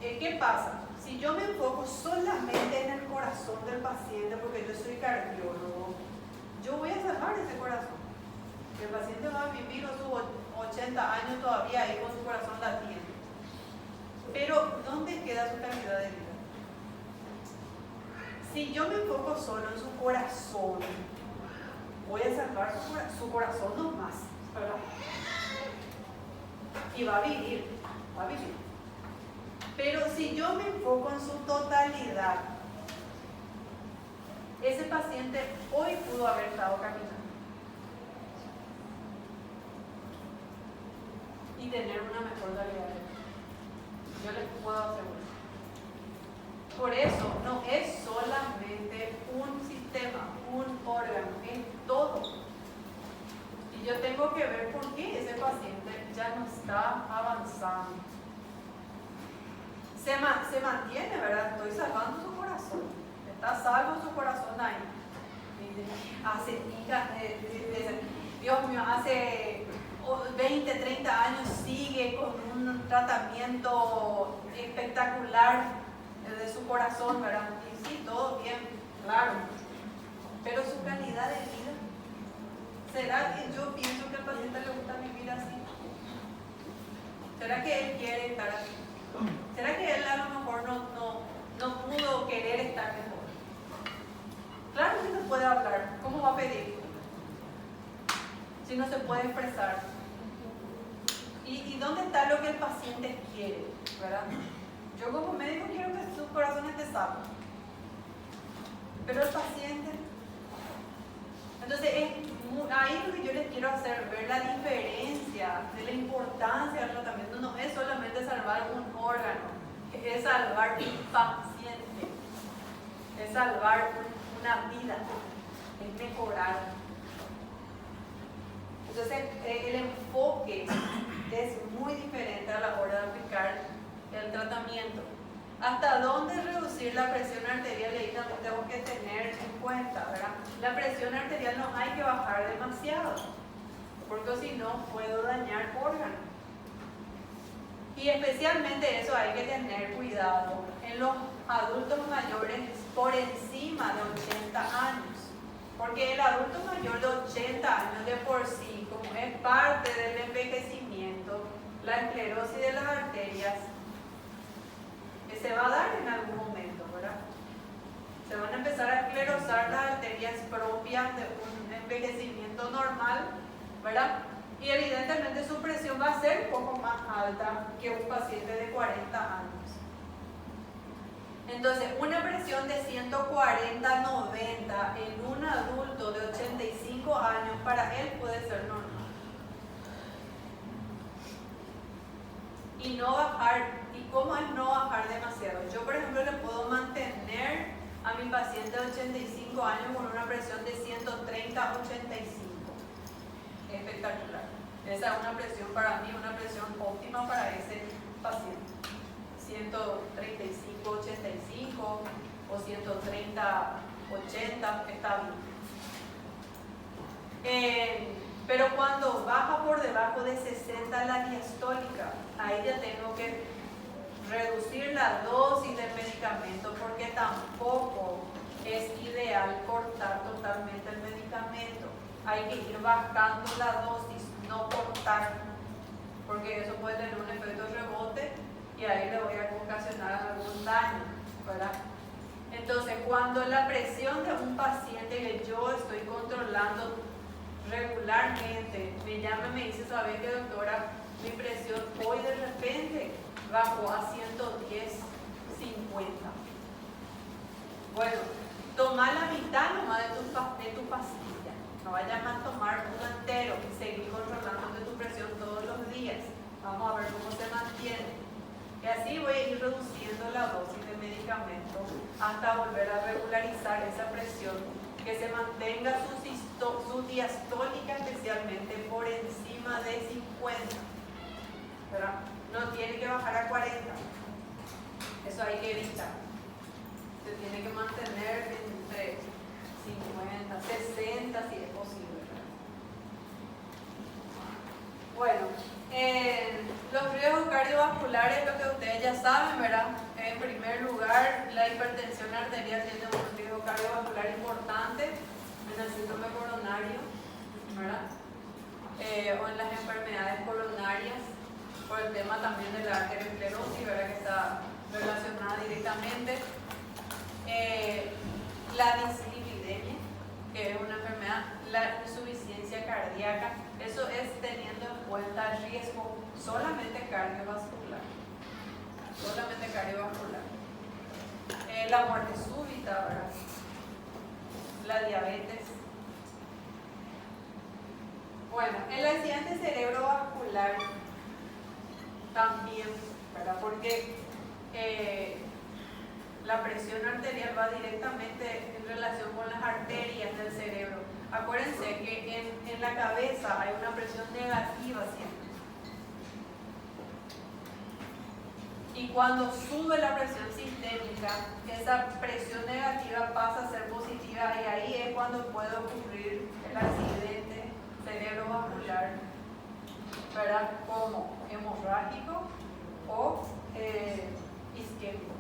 A: ¿Qué pasa? Si yo me enfoco solamente en el corazón del paciente, porque yo soy cardiólogo, yo voy a salvar ese corazón. El paciente va a vivir a sus 80 años todavía ahí con su corazón latiendo. Pero, ¿dónde queda su calidad de vida? Si yo me enfoco solo en su corazón, voy a salvar su corazón nomás, ¿verdad? Y va a vivir, va a vivir. Pero si yo me enfoco en su totalidad, ese paciente hoy pudo haber estado caminando y tener una mejor calidad de vida. Yo les puedo asegurar. Por eso no es solamente un sistema, un órgano, es todo. Y yo tengo que ver por qué ese paciente ya no está avanzando. Se mantiene, ¿verdad? Estoy salvando su corazón. Está salvo su corazón ahí. Dios mío, hace 20, 30 años sigue con un tratamiento espectacular de su corazón, ¿verdad? Y sí, todo bien, claro. Pero su calidad de vida, ¿será que yo pienso que al paciente le gusta vivir así? ¿Será que él quiere estar así? ¿Será que él a lo mejor no pudo querer estar mejor? Claro que no puede hablar, ¿cómo va a pedir? Si no se puede expresar. ¿Y dónde está lo que el paciente quiere? ¿Verdad? Yo como médico quiero que su corazón esté sano. Pero el paciente... Entonces ahí lo que yo les quiero hacer, ver la diferencia de la importancia del tratamiento. No es solamente salvar un órgano, es salvar un paciente, es salvar una vida, es mejorar. Entonces el enfoque es muy diferente a la hora de aplicar el tratamiento. ¿Hasta dónde reducir la presión arterial? Y ahí también tengo que tener en cuenta, ¿verdad? La presión arterial no hay que bajar demasiado, porque si no puedo dañar órganos. Y especialmente eso hay que tener cuidado en los adultos mayores por encima de 80 años. Porque el adulto mayor de 80 años de por sí, como es parte del envejecimiento, la esclerosis de las arterias, se va a dar en algún momento, ¿verdad? Se van a empezar a esclerosar las arterias propias de un envejecimiento normal, ¿verdad? Y evidentemente su presión va a ser un poco más alta que un paciente de 40 años. Entonces, una presión de 140-90 en un adulto de 85 años, para él puede ser normal. Y no bajar. ¿Y cómo es no bajar demasiado? Yo, por ejemplo, le puedo mantener a mi paciente de 85 años con una presión de 130-85. Espectacular. Esa es una presión para mí, una presión óptima para ese paciente. 135-85 o 130-80 está bien. Pero cuando baja por debajo de 60 la diastólica, ahí ya tengo que reducir la dosis del medicamento, porque tampoco es ideal cortar totalmente el medicamento. Hay que ir bajando la dosis, no cortar, porque eso puede tener un efecto rebote y ahí le voy a ocasionar algún daño, ¿verdad? Entonces, cuando la presión de un paciente que yo estoy controlando regularmente me llama y me dice, ¿sabe qué, doctora? Mi presión hoy de repente bajó a 110/50. Bueno, toma la mitad nomás de tu pastilla. No vayas a tomar uno entero y seguir controlando tu presión todos los días. Vamos a ver cómo se mantiene. Y así voy a ir reduciendo la dosis de medicamento hasta volver a regularizar esa presión, que se mantenga su diastólica especialmente por encima de 50. ¿Verdad? No tiene que bajar a 40. Eso hay que evitar. Se tiene que mantener entre 50, 60 si es posible. Bueno, los riesgos cardiovasculares, lo que ustedes ya saben, ¿verdad? En primer lugar, la hipertensión arterial tiene un riesgo cardiovascular importante en el síndrome coronario, ¿verdad? O en las enfermedades coronarias, por el tema también de la arteriosclerosis, ¿verdad? Que está relacionada directamente. La dislipidemia, que es una enfermedad, la insuficiencia cardíaca, eso es teniendo en cuenta el riesgo solamente cardiovascular. Solamente cardiovascular. La muerte súbita, ¿verdad? La diabetes. Bueno, el accidente cerebrovascular también, ¿verdad? Porque la presión arterial va directamente en relación con las arterias del cerebro. Acuérdense que en la cabeza hay una presión negativa siempre. Y cuando sube la presión sistémica, esa presión negativa pasa a ser positiva y ahí es cuando puede ocurrir el accidente cerebrovascular, ¿verdad? Como hemorrágico o isquémico.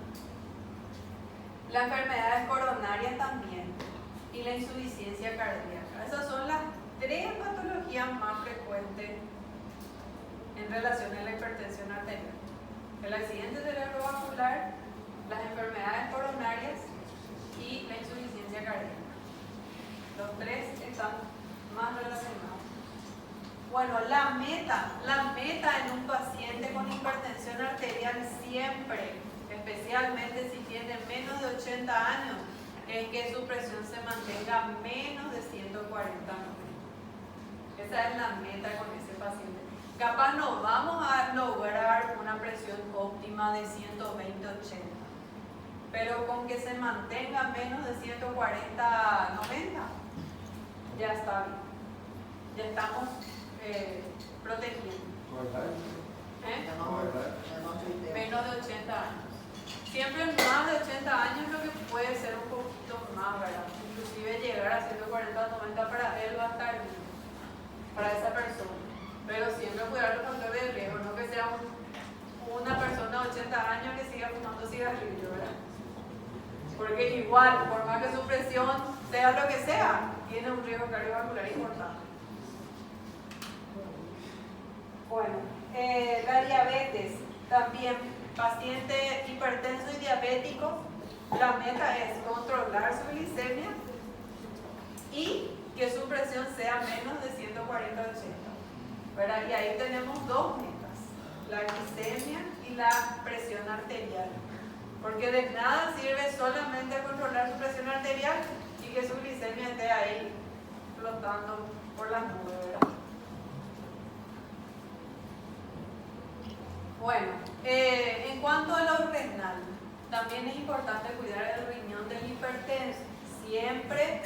A: Las enfermedades coronarias también y la insuficiencia cardíaca. Esas son las tres patologías más frecuentes en relación a la hipertensión arterial. El accidente cerebrovascular, las enfermedades coronarias y la insuficiencia cardíaca. Los tres están más relacionados. Bueno, la meta en un paciente con hipertensión arterial siempre, especialmente si tiene menos de 80 años, es que su presión se mantenga menos de 140/90. Esa es la meta con ese paciente. Capaz no vamos a lograr una presión óptima de 120/80, pero con que se mantenga menos de 140/90, ya está bien. Ya estamos protegiendo. Menos de 80 años. Siempre más de 80 años lo que puede ser un poquito más, ¿verdad? Inclusive llegar a 140 o 90 para él va a estar bien, para esa persona. Pero siempre cuidar los factores de riesgo, no que sea una persona de 80 años que siga fumando cigarrillo, ¿verdad? Porque igual, por más que su presión sea lo que sea, tiene un riesgo cardiovascular importante. Bueno, la diabetes también, paciente hipertenso y diabético, la meta es controlar su glicemia y que su presión sea menos de 140/80, ¿verdad? Y ahí tenemos dos metas, la glicemia y la presión arterial, porque de nada sirve solamente controlar su presión arterial y que su glicemia esté ahí flotando por las nubes, ¿verdad? Bueno, en cuanto a lo renal, también es importante cuidar el riñón del hipertenso, siempre,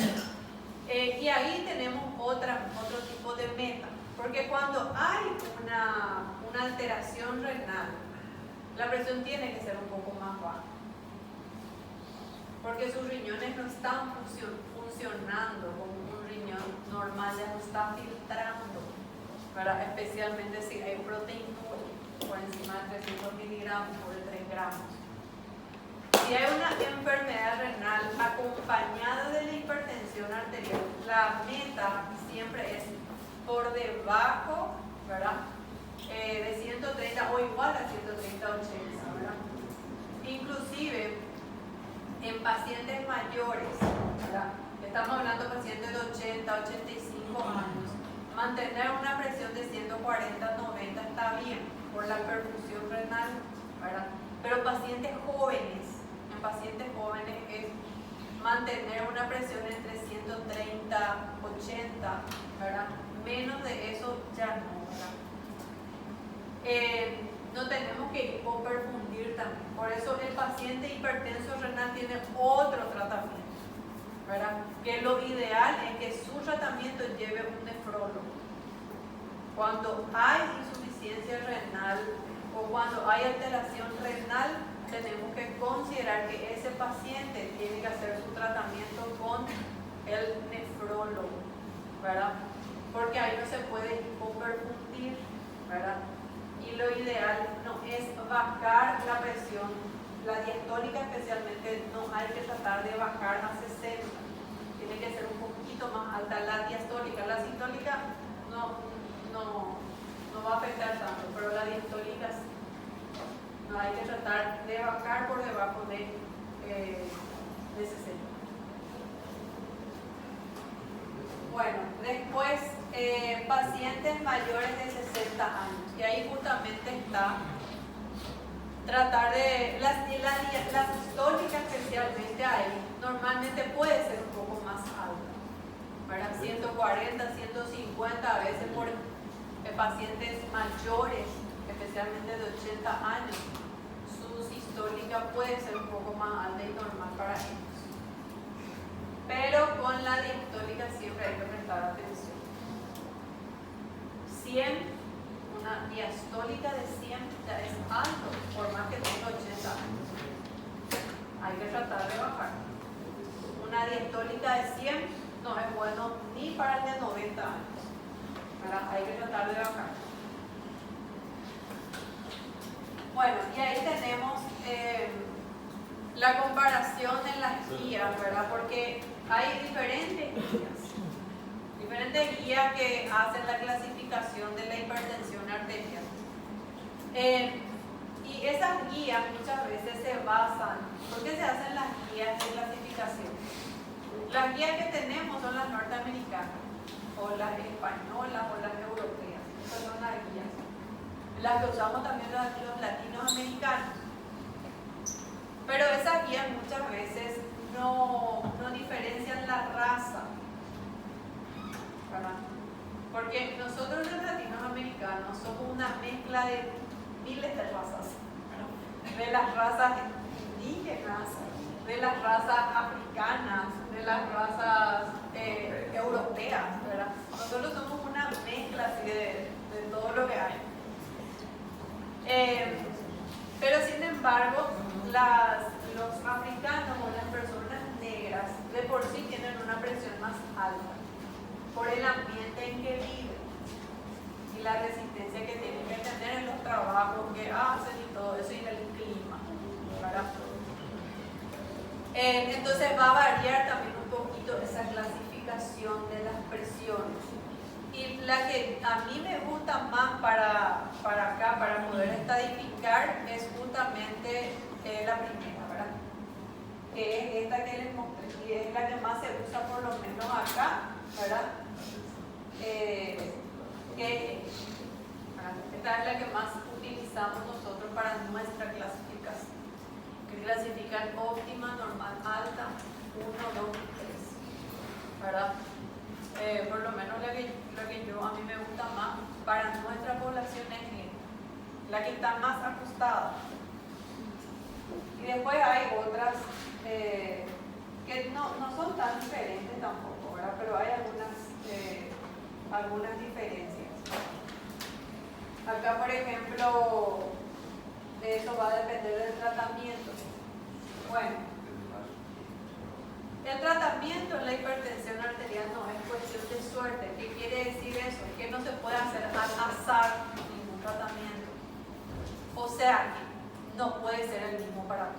A: y ahí tenemos otro tipo de meta, porque cuando hay una alteración renal, la presión tiene que ser un poco más baja, porque sus riñones no están funcionando como un riñón normal, ya no está filtrando, ¿verdad? Especialmente si hay proteinuria por encima de 300 miligramos por 3 gramos. Si hay una enfermedad renal acompañada de la hipertensión arterial, la meta siempre es por debajo, ¿verdad? De 130 o igual a 130/80, ¿verdad? Inclusive en pacientes mayores, ¿verdad? Estamos hablando de pacientes de 80, 85 años, mantener una presión de 140/90 está bien por la perfusión renal, ¿verdad? Pero pacientes jóvenes, en pacientes jóvenes es mantener una presión entre 130/80, ¿verdad? Menos de eso ya no, ¿verdad? No tenemos que hipoperfundir también. Por eso el paciente hipertenso renal tiene otro tratamiento, ¿verdad? Que lo ideal es que su tratamiento lleve un nefrólogo. Cuando hay insuficiencia renal o cuando hay alteración renal, tenemos que considerar que ese paciente tiene que hacer su tratamiento con el nefrólogo, ¿verdad? Porque ahí no se puede hipoperfundir, ¿verdad? Y lo ideal no es bajar la presión, la diastólica especialmente no hay que tratar de bajar a 60, tiene que ser un poquito más alta la diastólica, la sistólica no va a afectar tanto, pero la diastólica sí. No hay que tratar de bajar por debajo de 60. Bueno, después pacientes mayores de 60 años, y ahí justamente está tratar de, la sistólica especialmente ahí, normalmente puede ser un poco más alta, ¿verdad? 140, 150 a veces por pacientes mayores, especialmente de 80 años, su sistólica puede ser un poco más alta y normal para ellos. Pero con la diastólica siempre hay que prestar atención. 100, una diastólica de 100 ya es alto, por más que tenga 80 años. Hay que tratar de bajar. Una diastólica de 100 no es bueno ni para el de 90 años. ¿Verdad? Hay que tratar de bajar. Bueno, y ahí tenemos la comparación en las guías, ¿verdad? Porque hay diferentes guías que hacen la clasificación de la hipertensión arterial. Y esas guías muchas veces se basan, ¿por qué se hacen las guías de clasificación? Las guías que tenemos son las norteamericanas, o las españolas, o las europeas. Esas son las guías. Las que usamos también los latinoamericanos. Pero esas guías muchas veces no diferencian la raza, ¿verdad? Porque nosotros los latinoamericanos somos una mezcla de miles de razas, ¿verdad? De las razas indígenas, de las razas africanas, de las razas europeas, ¿verdad? Nosotros somos una mezcla así de todo lo que hay. Pero sin embargo, los africanos o las personas negras de por sí tienen una presión más alta por el ambiente en que viven y la resistencia que tienen que tener en los trabajos que hacen y todo eso y en el clima, ¿verdad? Entonces va a variar también un poquito esa clasificación de las presiones. Y la que a mí me gusta más para acá, para poder estadificar, es justamente la primera, ¿verdad? Que es esta que les mostré y es la que más se usa por lo menos acá, ¿verdad? Esta es la que más utilizamos nosotros para nuestra clasificación. Que clasifican óptima, normal, alta, 1, 2 y 3, ¿verdad? Por lo menos la que a mí me gusta más para nuestra población es la que está más ajustada. Y después hay otras que no son tan diferentes tampoco, ¿verdad? Pero hay algunas diferencias. Acá, por ejemplo, eso va a depender del tratamiento. Bueno, el tratamiento en la hipertensión arterial no es cuestión de suerte. ¿Qué quiere decir eso? Es que no se puede hacer al azar ningún tratamiento. O sea que no puede ser el mismo para todos.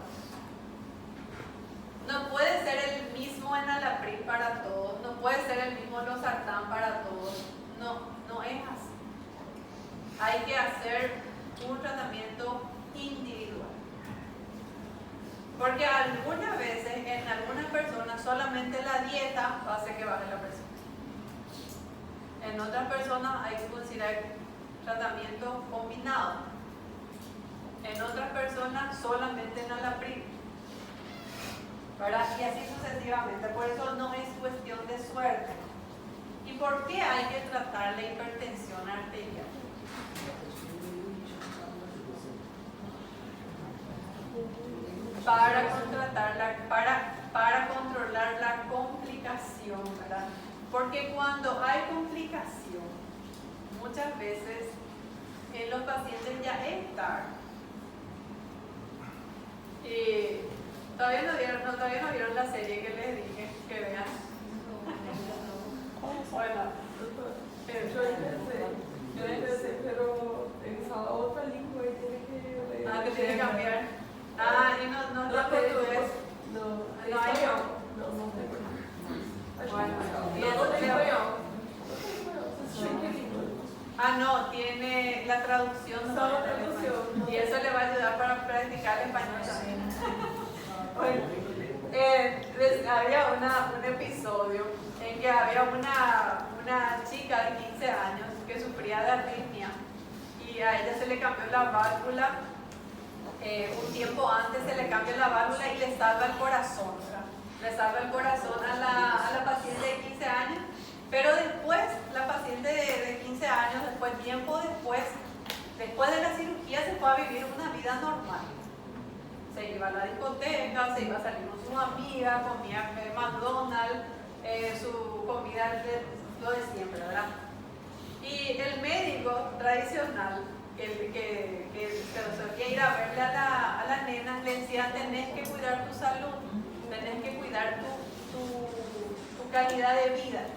A: No puede ser el mismo enalapril para todos. No puede ser el mismo losartán para todos. No es así. Hay que hacer un tratamiento individual. Porque algunas veces, en algunas personas, solamente la dieta hace que baje la presión. En otras personas hay que considerar tratamiento combinado. En otras personas, solamente enalapril, ¿verdad? Y así sucesivamente. Por eso no es cuestión de suerte. ¿Y por qué hay que tratar la hipertensión arterial? Para controlar la complicación, ¿verdad? Porque cuando hay complicación, muchas veces en los pacientes ya es tarde. Todavía no vieron la serie que les dije que vean. Bueno,
D: yo empecé, pero pensaba otra lengua y tiene que leer.
A: que tiene que cambiar. Y no está portugués. No hay yo.
D: No tengo.
A: Bueno, no, tiene la traducción.
D: Solo traducción.
A: Y eso le va a ayudar para practicar el español también. Bueno, había un episodio en que había una chica de 15 años que sufría de arritmia y a ella se le cambió la válvula. Un tiempo antes se le cambia la válvula y le salva el corazón, ¿verdad? Le salva el corazón a la paciente de 15 años, pero después la paciente de 15 años, tiempo después de la cirugía, se fue a vivir una vida normal. Se iba a la discoteca, se iba a salir con sus amigas, comía McDonald's, su comida, lo de siempre, ¿verdad? Y el médico tradicional, que solía ir a verle a la nena, le decía: tenés que cuidar tu salud, tenés que cuidar tu calidad de vida,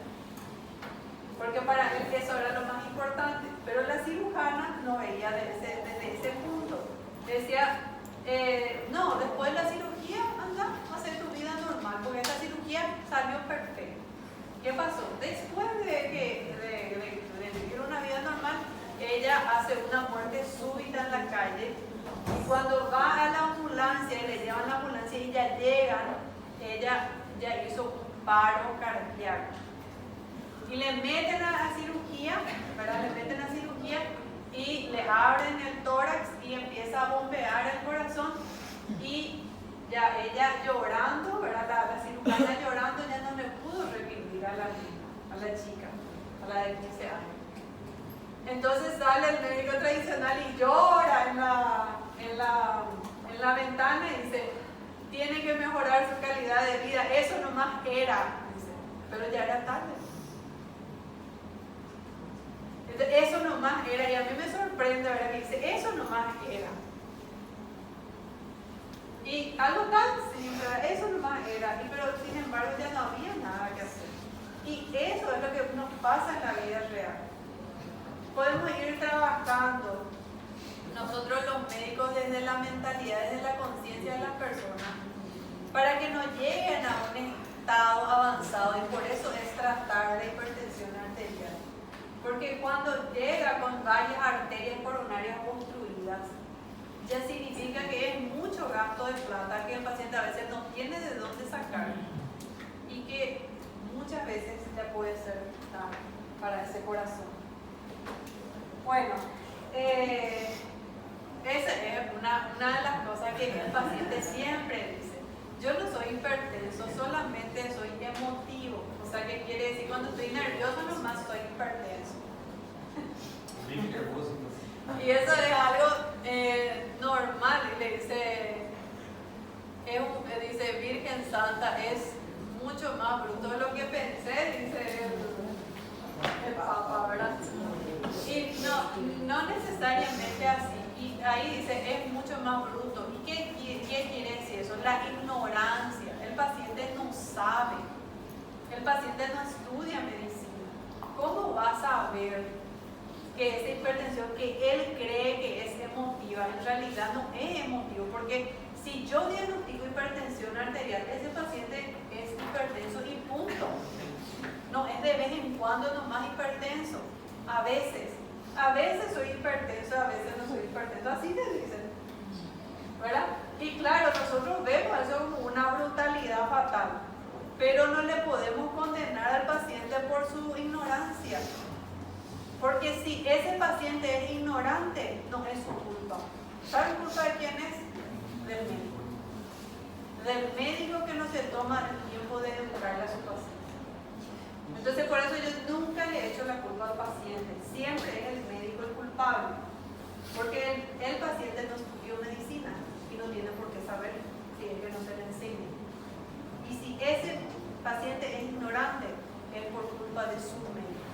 A: porque para él eso era lo más importante. Pero la cirujana no veía desde ese punto. Decía: no, después de la cirugía anda a hacer tu vida normal, porque esta cirugía salió perfecta. ¿Qué pasó? Después de vivir una vida normal, ella hace una muerte súbita en la calle, y cuando va a la ambulancia y le llevan la ambulancia y ya llegan, ella ya hizo un paro cardíaco. Y le meten a la cirugía, ¿verdad? Le meten a cirugía y le abren el tórax y empieza a bombear el corazón, y ya ella llorando, ¿verdad? La cirujana llorando, ya no le pudo revivir a la chica, a la de 15 años. Entonces sale el médico tradicional y llora en la ventana y dice: tiene que mejorar su calidad de vida, eso nomás era, dice, pero ya era tarde. Eso nomás era, y a mí me sorprende, ¿verdad? Que dice: eso nomás era. Y algo tan simple, eso nomás era, pero sin embargo ya no había nada que hacer. Y eso es lo que nos pasa en la vida real. Podemos ir trabajando nosotros los médicos desde la mentalidad, desde la conciencia de las personas, para que no lleguen a un estado avanzado, y por eso es tratar la hipertensión arterial. Porque cuando llega con varias arterias coronarias obstruidas, ya significa que es mucho gasto de plata que el paciente a veces no tiene de dónde sacar y que muchas veces ya puede ser tarde para ese corazón. Bueno, esa es una de las cosas que el paciente siempre dice. Yo no soy hipertenso, solamente soy emotivo. O sea, ¿qué quiere decir? Cuando estoy nervioso nomás soy hipertenso. Y eso es algo normal. Y le dice, dice Virgen Santa, es mucho más bruto de lo que pensé, dice el Papa, ¿verdad? Y no necesariamente así. Y ahí dice, es mucho más bruto. ¿Y qué quiere decir eso? La ignorancia. El paciente no sabe. El paciente no estudia medicina. ¿Cómo va a saber que esa hipertensión que él cree que es emotiva, en realidad no es emotivo? Porque si yo diagnostico hipertensión arterial, ese paciente es hipertenso y punto. No es de vez en cuando nomás hipertenso. A veces soy hipertenso, a veces no soy hipertenso, así te dicen, ¿verdad? Y claro, nosotros vemos eso como una brutalidad fatal, pero no le podemos condenar al paciente por su ignorancia, porque si ese paciente es ignorante, no es su culpa. ¿Saben culpa de quién es? Del médico. Del médico que no se toma el tiempo de educarle a su paciente. Entonces, por eso yo nunca le echo la culpa al paciente. Siempre es el médico el culpable. Porque el paciente no estudió medicina y no tiene por qué saber si es que no se le enseña. Y si ese paciente es ignorante, es por culpa de su médico.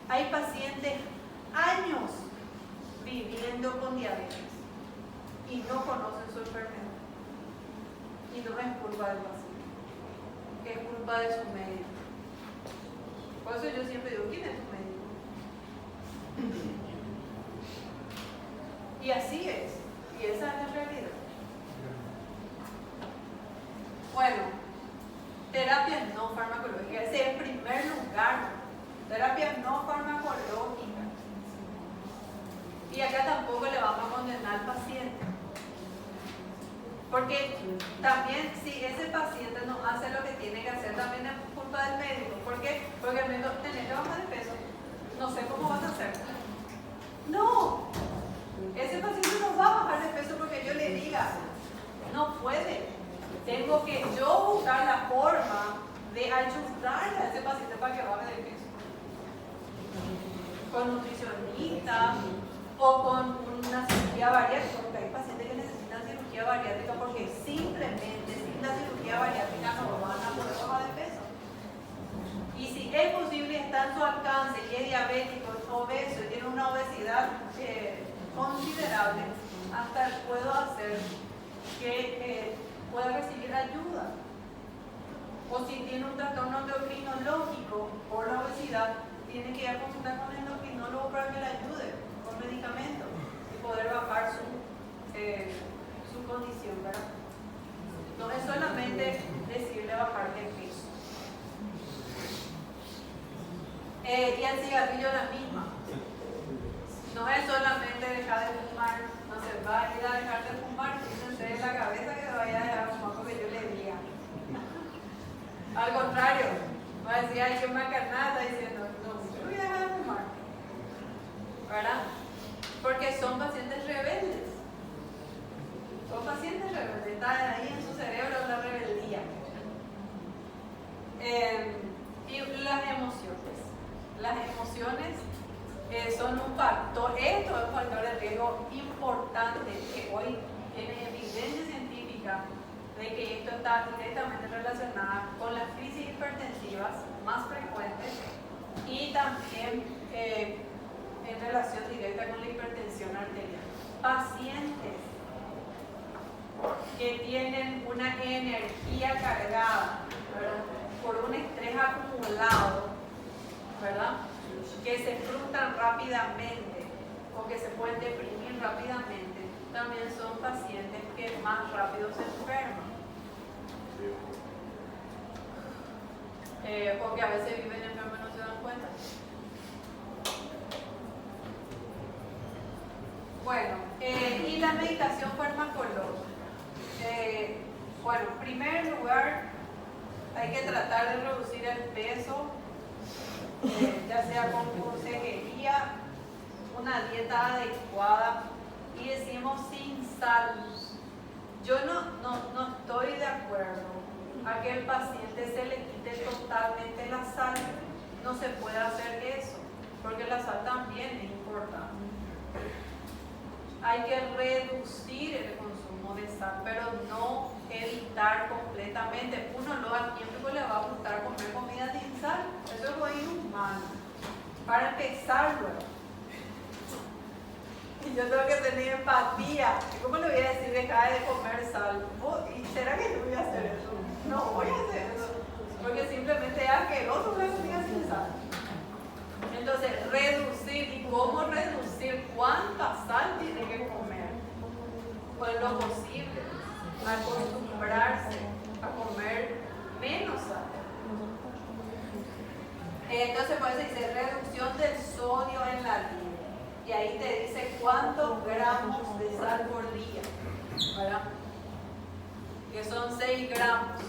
A: Hay pacientes años viviendo con diabetes y no conocen su enfermedad. Y no es culpa del paciente, es culpa de su médico. Por eso yo siempre digo, ¿quién es tu médico? Y así es, y esa es la realidad. Bueno, terapias no farmacológicas, ese es el primer lugar. Terapias no farmacológicas. Y acá tampoco le vamos a condenar al paciente. Porque también si ese paciente no hace lo que tiene que hacer, también es culpa del médico. ¿Por qué? Porque el médico tiene que bajar de peso. No sé cómo vas a hacer. No. Ese paciente no va a bajar de peso porque yo le diga. No puede. Tengo que yo buscar la forma de ayudarle a ese paciente para que baje de peso. Con nutricionista o con una cirugía bariátrica, porque hay pacientes que necesitan cirugía bariátrica porque simplemente sin la cirugía bariátrica no van a poder bajar de peso. Y si es posible, está en su alcance y es diabético, es obeso y tiene una obesidad considerable, hasta puedo hacer que pueda recibir ayuda. O si tiene un trastorno endocrinológico por la obesidad, tiene que ir a consultar con el endocrinólogo para que le ayude con medicamentos y poder bajar su condición, ¿verdad? No es solamente decirle bajar de peso. Y el cigarrillo la misma. No es solamente dejar de fumar, no se va a ir a dejar de fumar, fíjense en la cabeza que se vaya a dejar de fumar porque yo le diga. Al contrario, va a decir, ay, qué macanada, diciendo, no, yo voy a dejar de fumar. ¿Verdad? Porque son pacientes rebeldes. Son pacientes rebeldes, está ahí en su cerebro la rebeldía. Y las emociones. Las emociones son un factor, esto es un factor de riesgo importante que hoy tiene evidencia científica de que esto está directamente relacionado con las crisis hipertensivas más frecuentes y también en relación directa con la hipertensión arterial. Pacientes que tienen una energía cargada, ¿verdad? Por un estrés acumulado, ¿verdad? Que se frustran rápidamente o que se pueden deprimir rápidamente, también son pacientes que más rápido se enferman. Porque a veces viven enfermos y no se dan cuenta. Bueno, y la medicación farmacológica. Bueno, en primer lugar, hay que tratar de reducir el peso, ya sea con consejería, una dieta adecuada, y decimos sin sal. Yo no estoy de acuerdo a que el paciente se le quite totalmente la sal. No se puede hacer eso, porque la sal también es importante. Hay que reducir el consumo de sal, pero no evitar completamente. Uno no al tiempo le va a gustar comer comida sin sal. Eso es muy inhumano. Para empezar, luego. Y yo tengo que tener empatía. ¿Cómo le voy a decir deja de comer sal? ¿Y será que yo voy a hacer eso? No voy a hacer eso. Porque simplemente es asqueroso una comida sin sal. Entonces, reducir. ¿Y cómo reducir? ¿Cuánta sal tiene que comer? Pues lo posible. Acostumbrarse a comer menos sal. Entonces, por eso dice reducción del sodio en la dieta. Y ahí te dice cuántos gramos de sal por día, ¿verdad? Que son 6 gramos.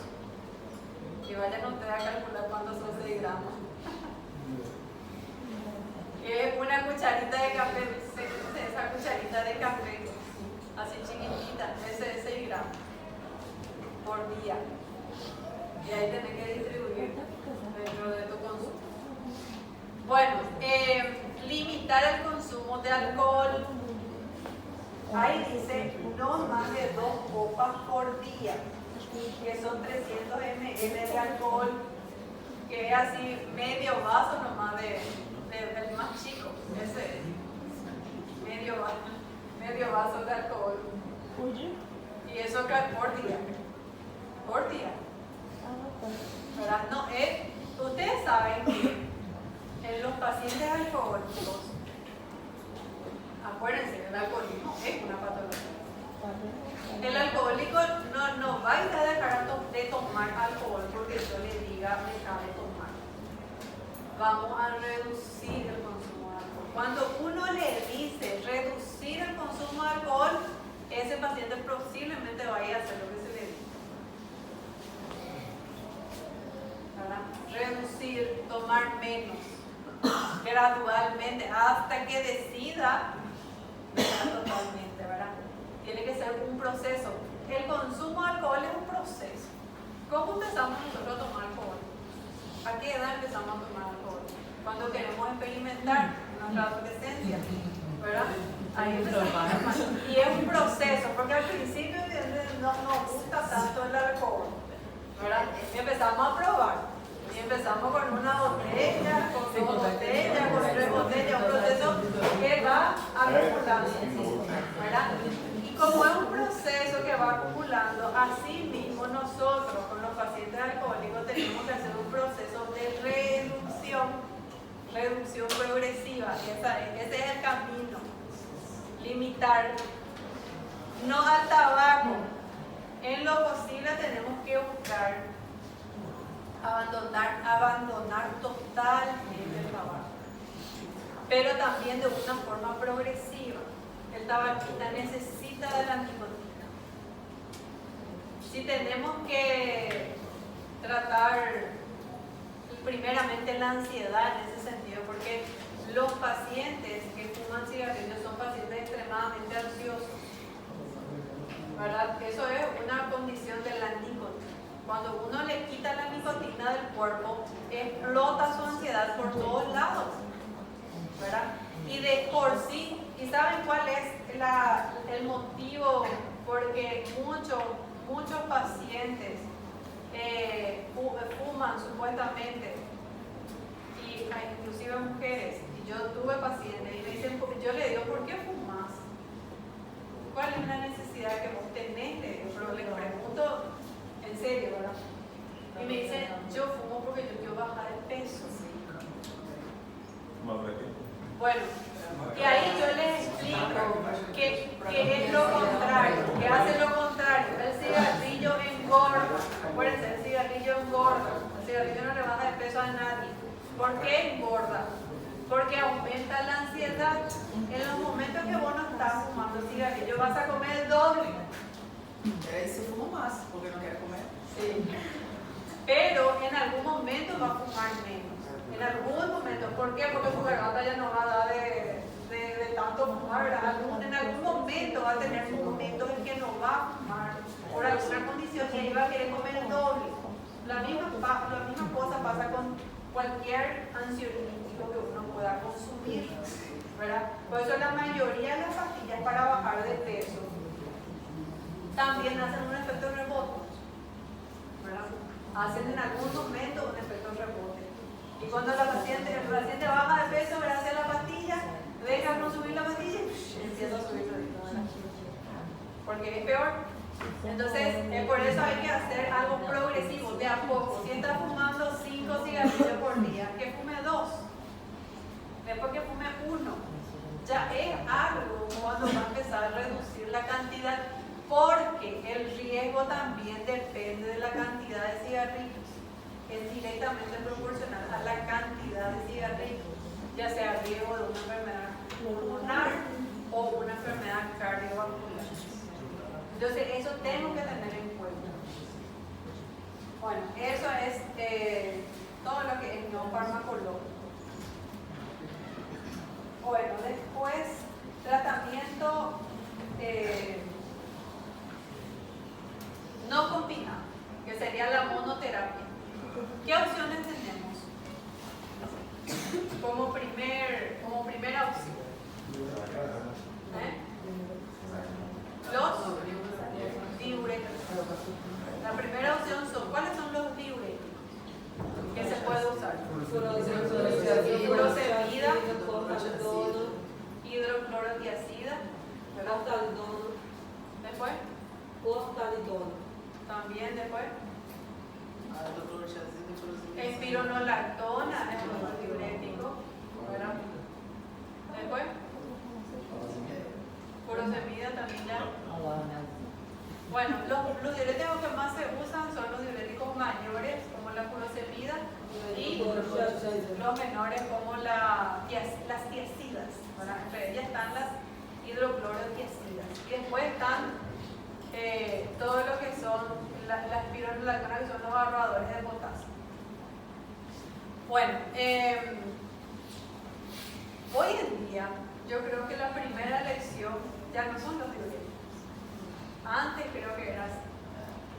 A: Que vayan ustedes a calcular cuántos son 6 gramos. Es una cucharita de café, esa cucharita de café, así chiquitita, ese es 6 gramos por día. Y ahí tenés que distribuir dentro de tu consumo. Bueno, limitar el consumo de alcohol. Ahí dice no más de 2 copas por día, que son 300 ml de alcohol, que es así medio vaso nomás del más chico, ese medio vaso de alcohol. Y eso que por día. ¿Verdad? No, ustedes saben que en los pacientes alcohólicos, acuérdense, el alcoholismo es una patología. El alcohólico no va a ir a dejar de tomar alcohol porque yo le diga dejar de tomar. Vamos a reducir el consumo de alcohol. Cuando uno le dice reducir el consumo de alcohol, ese paciente posiblemente vaya a hacer lo que se le dice. ¿Verdad? Reducir, tomar menos, gradualmente, hasta que decida dejar totalmente, ¿verdad? Tiene que ser un proceso. El consumo de alcohol es un proceso. ¿Cómo empezamos nosotros a tomar alcohol? ¿A qué edad empezamos a tomar alcohol? Cuando queremos experimentar en nuestra adolescencia, ¿verdad? Ahí empezamos a tomar. Y es un proceso, porque al principio no nos gusta tanto el alcohol, ¿verdad? Y empezamos a probar. Y empezamos con una botella, con 2 botellas, con 3 botellas, un proceso que va acumulando, ¿verdad? Y como es un proceso que va acumulando, así mismo nosotros con los pacientes alcohólicos tenemos que hacer un proceso de reducción progresiva. Ese es el camino. Limitar. No al tabaco. En lo posible tenemos que buscar abandonar totalmente el tabaco, pero también de una forma progresiva. El tabaquista necesita de la nicotina. Si tenemos que tratar primeramente la ansiedad en ese sentido, porque los pacientes que fuman cigarrillos son pacientes extremadamente ansiosos, ¿verdad? Eso es una condición de la nicotina. Cuando uno le quita la nicotina del cuerpo, explota su ansiedad por todos lados, ¿verdad? Y de por sí, ¿y saben cuál es el motivo? Porque muchos pacientes fuman supuestamente, y inclusive mujeres, y yo tuve pacientes y me dicen, yo le digo, ¿por qué fumas? ¿Cuál es la necesidad que vos tenés de peso.
E: Más rápido.
A: Bueno, y ahí yo les explico que es lo contrario, que hace lo contrario. El cigarrillo engorda. Acuérdense, el cigarrillo engorda. El cigarrillo no le baja de peso a nadie. ¿Por qué engorda? Porque aumenta la ansiedad. En los momentos que vos no estás fumando cigarrillo, vas a comer el doble.
B: Y ahí se fuma más, porque no quiere comer.
A: Sí. Pero en algún momento va a fumar menos. En algún momento. ¿Por qué? Porque su garganta ya no va a dar de tanto fumar, ¿verdad? En algún momento va a tener momentos en que no va a fumar por alguna condición y ahí va a querer comer el doble. La misma cosa pasa con cualquier ansiolítico que uno pueda consumir, ¿verdad? Por eso la mayoría de las pastillas para bajar de peso también hacen un efecto rebote, ¿verdad? Hacen en algún momento un efecto rebote. Y cuando el paciente baja de peso gracias a la pastilla, deja de consumir la pastilla y empieza a subir la porque es peor. Entonces, por eso hay que hacer algo progresivo, de a poco. Si está fumando 5 cigarrillos por día, que fume 2. Después que fume 1. Ya es algo cuando va a empezar a reducir la cantidad, porque el riesgo también depende de la cantidad de cigarrillos. Es directamente proporcional a la cantidad de cigarrillos, ya sea riesgo de una enfermedad pulmonar o una enfermedad cardiovascular. Entonces, eso tengo que tener en cuenta. Bueno, eso es todo lo que es no farmacológico. Bueno, después, tratamiento no combinado, que sería la monoterapia. ¿Qué opciones tenemos? Como primera opción. Los diuréticos. La primera opción son, ¿cuáles son los diuréticos que se puede usar? Furosemida, hidroclorotiazida, después, también después, espironolactona es un diurético, ¿verdad? Después, furosemida también ya. Bueno, los diuréticos que más se usan son los diuréticos mayores, como la furosemida, y los menores, como las tiazidas. ¿Verdad? Entre ellas están las hidroclorotiazidas. Y después están todo lo que son las espironolactona, que son los ahorradores de potasio. Bueno, hoy en día yo creo que la primera elección ya no son los diuréticos. Antes creo que era así.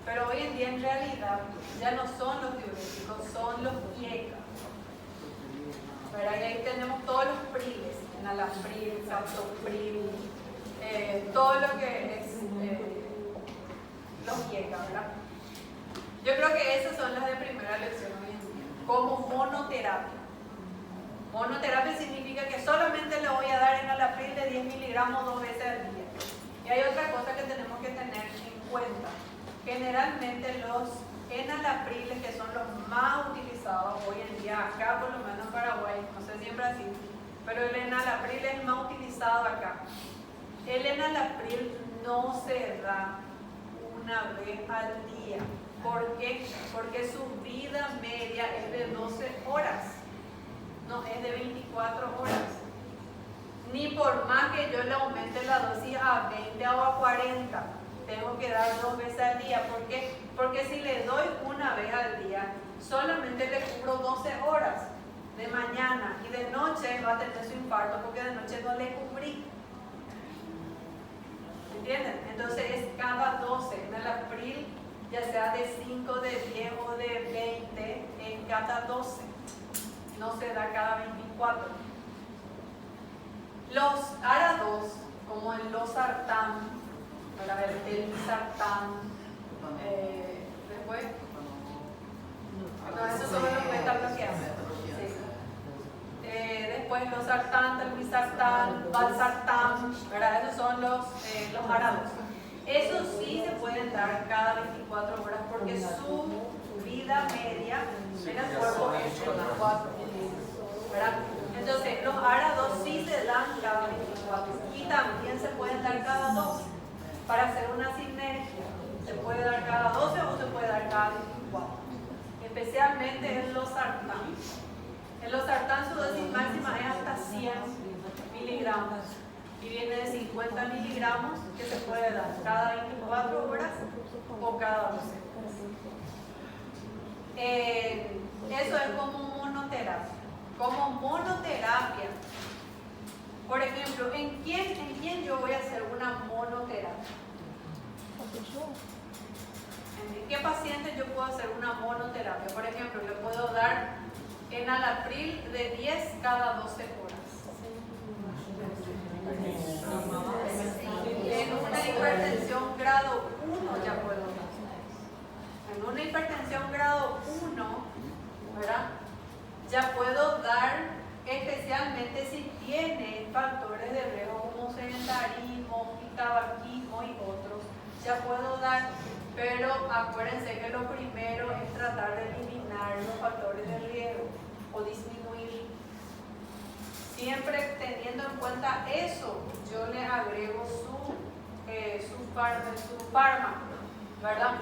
A: Pero hoy en día en realidad ya no son los diuréticos, son los IECA. Pero ahí tenemos todos los priles, enalapril, captopril, todo lo que es los IECA, ¿verdad? Yo creo que esas son las de primera elección hoy en día, como monoterapia. Monoterapia significa que solamente le voy a dar enalapril de 10 miligramos 2 veces al día. Y hay otra cosa que tenemos que tener en cuenta. Generalmente los enalapriles, que son los más utilizados hoy en día, acá por lo menos en Paraguay, no sé si en Brasil, pero el enalapril es el más utilizado acá. El enalapril no se da una vez al día. ¿Por qué? Porque su vida media es de 12 horas, no es de 24 horas. Ni por más que yo le aumente la dosis a 20 o a 40, tengo que dar 2 veces al día. ¿Por qué? Porque si le doy una vez al día, solamente le cubro 12 horas de mañana y de noche va a tener su infarto porque de noche no le cubrí. ¿Entienden? Entonces es cada 12. Enalapril, ya sea de 5, de 10 o de 20, es cada 12. No se da cada 24. Los ARA2, como el losartán, el misartán, después, no, esos son los beta-bloqueados. Sí. Después losartán, telmisartán, valsartán, ¿verdad? Esos son los ARA2. Esos sí se pueden dar cada 24 horas porque su vida vida media en el
C: Ya
A: cuerpo
C: son
A: externo, ¿verdad? Entonces, los ARA2 sí se dan cada 24 y también se pueden dar cada 12 para hacer una sinergia. Se puede dar cada 12 o se puede dar cada 24, especialmente en los sartán. En los sartán su dosis máxima es hasta 100 miligramos y viene de 50 miligramos que se puede dar cada 24 horas o cada 12 horas. Eso es como monoterapia. Como monoterapia, por ejemplo, ¿en quién yo voy a hacer una monoterapia? ¿En qué paciente yo puedo hacer una monoterapia? Por ejemplo, le puedo dar enalapril de 10 cada 12 horas. En una hipertensión grado 1 ya puedo dar. En una hipertensión grado 1, ¿verdad? Ya puedo dar, especialmente si tiene factores de riesgo como sedentarismo y tabaquismo y otros, ya puedo dar, pero acuérdense que lo primero es tratar de eliminar los factores de riesgo o disminuir. Siempre teniendo en cuenta eso, yo le agrego su fármaco, ¿verdad?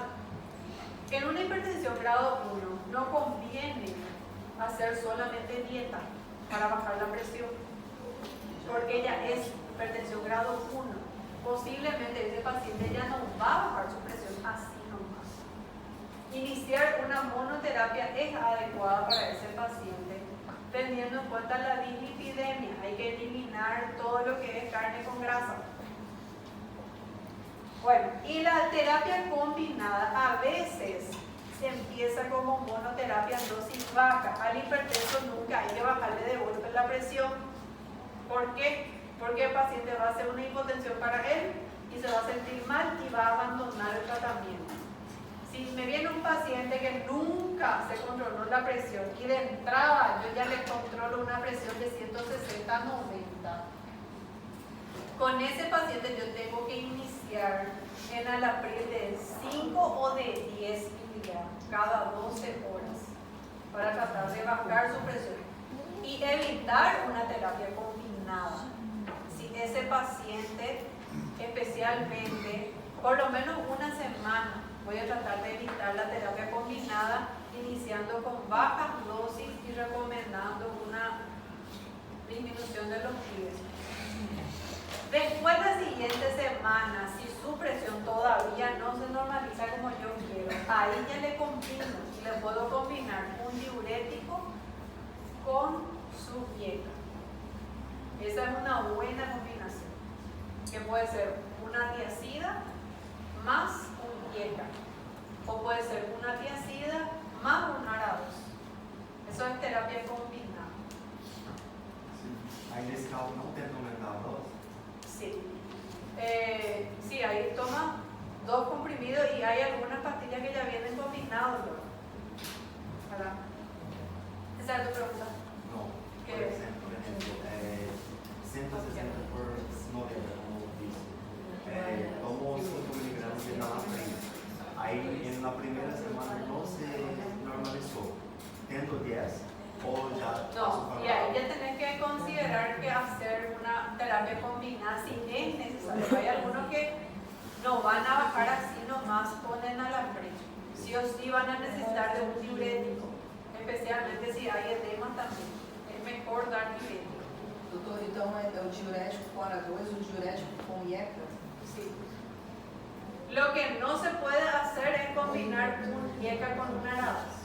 A: En una hipertensión grado 1 no conviene hacer solamente dieta para bajar la presión, porque ella es hipertensión grado 1. Posiblemente ese paciente ya no va a bajar su presión así nomás. Iniciar una monoterapia es adecuada para ese paciente, teniendo en cuenta la dislipidemia. Hay que eliminar todo lo que es carne con grasa. Bueno, y la terapia combinada a veces se empieza como monoterapia en dosis baja. Al hipertenso nunca hay que bajarle de golpe la presión. ¿Por qué? Porque el paciente va a hacer una hipotensión para él y se va a sentir mal y va a abandonar el tratamiento. Si me viene un paciente que nunca se controló la presión y de entrada yo ya le controlo una presión de 160 a 90, con ese paciente yo tengo que iniciar enalapril de 5 o de 10 miligramos cada 12 horas para tratar de bajar su presión y evitar una terapia combinada. Si ese paciente, especialmente, por lo menos una semana, voy a tratar de evitar la terapia combinada, iniciando con bajas dosis y recomendando una disminución de los pibes. Después de la siguiente semana, si su presión todavía no se normaliza como yo quiero, ahí ya le combino y le puedo combinar un diurético con su IECA. Esa es una buena combinación, que puede ser una tiazida más un IECA, o puede ser una tiazida más un ARA2. Eso es terapia combinada.
E: Aí nesse caso não tenta aumentar a dose?
A: Sí. Sí, ahí toma 2 comprimidos y hay algunas pastillas que ya vienen combinados, ¿verdad? ¿Esa es tu pregunta?
E: Não.
A: Que
E: Por exemplo, 160 por 90, como disse. Tomo 5 miligramas de enalapril. Aí na primeira semana não se normalizou. Tendo 10 ou já passo
A: No,
E: para
A: y ahí ya tenés que considerar que hacer una terapia combinada si es necesario. Hay algunos que no van a bajar así nomás con enalapril. Sí o sí van a necesitar de un diurético, especialmente si hay edema también. Es mejor dar diurético.
B: Doutor, então é o diurético com ARA2 o diurético com IECA?
A: Sí. Lo que no se puede hacer es combinar un IECA con un ARA2.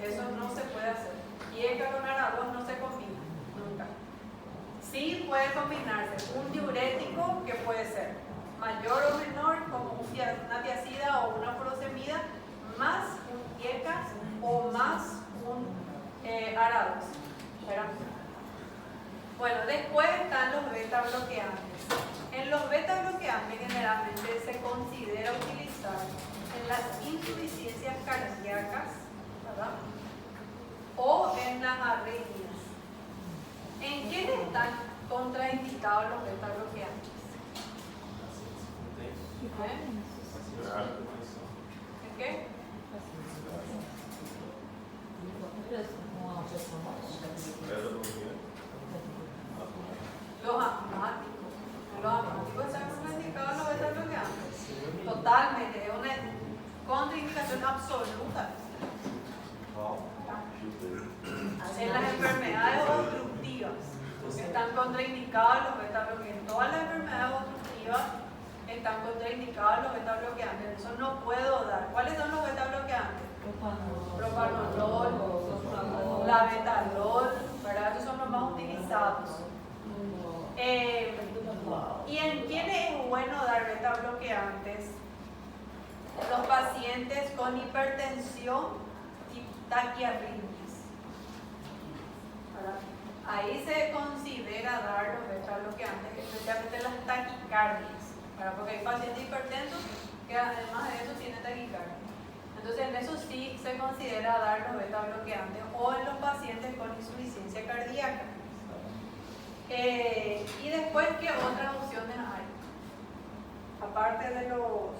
A: Eso no se puede hacer. IECA con ARA2 no se combina, nunca. Sí puede combinarse un diurético que puede ser mayor o menor, como una tiazida o una furosemida, más un IECA o más un ARA2. ¿Verdad? Bueno, después están los beta bloqueantes. En los beta bloqueantes generalmente se considera utilizar en las insuficiencias cardíacas, ¿verdad? O en las arritmias. ¿En quién están contraindicados los beta bloqueantes? ¿En qué?
F: Uma objeção mágica.
A: Los asmáticos. Los asmáticos están contraindicados a los beta-bloqueantes. Totalmente, es una contraindicación absoluta. En las enfermedades obstructivas están contraindicados los beta-bloqueantes. Todas las enfermedades obstructivas están contraindicados los beta-bloqueantes. Eso no puedo dar. ¿Cuáles son los beta-bloqueantes? Propanolol, la betalol, ¿verdad? Esos son los más utilizados. ¿Y en quiénes es bueno dar beta-bloqueantes? Los pacientes con hipertensión y taquiarritmias. Ahí se considera dar los beta-bloqueantes, especialmente las taquicardias, porque hay pacientes hipertensos que además de eso tienen taquicardia. Entonces en eso sí se considera dar los beta-bloqueantes, o en los pacientes con insuficiencia cardíaca. Y después, ¿qué otras opciones hay? Aparte de los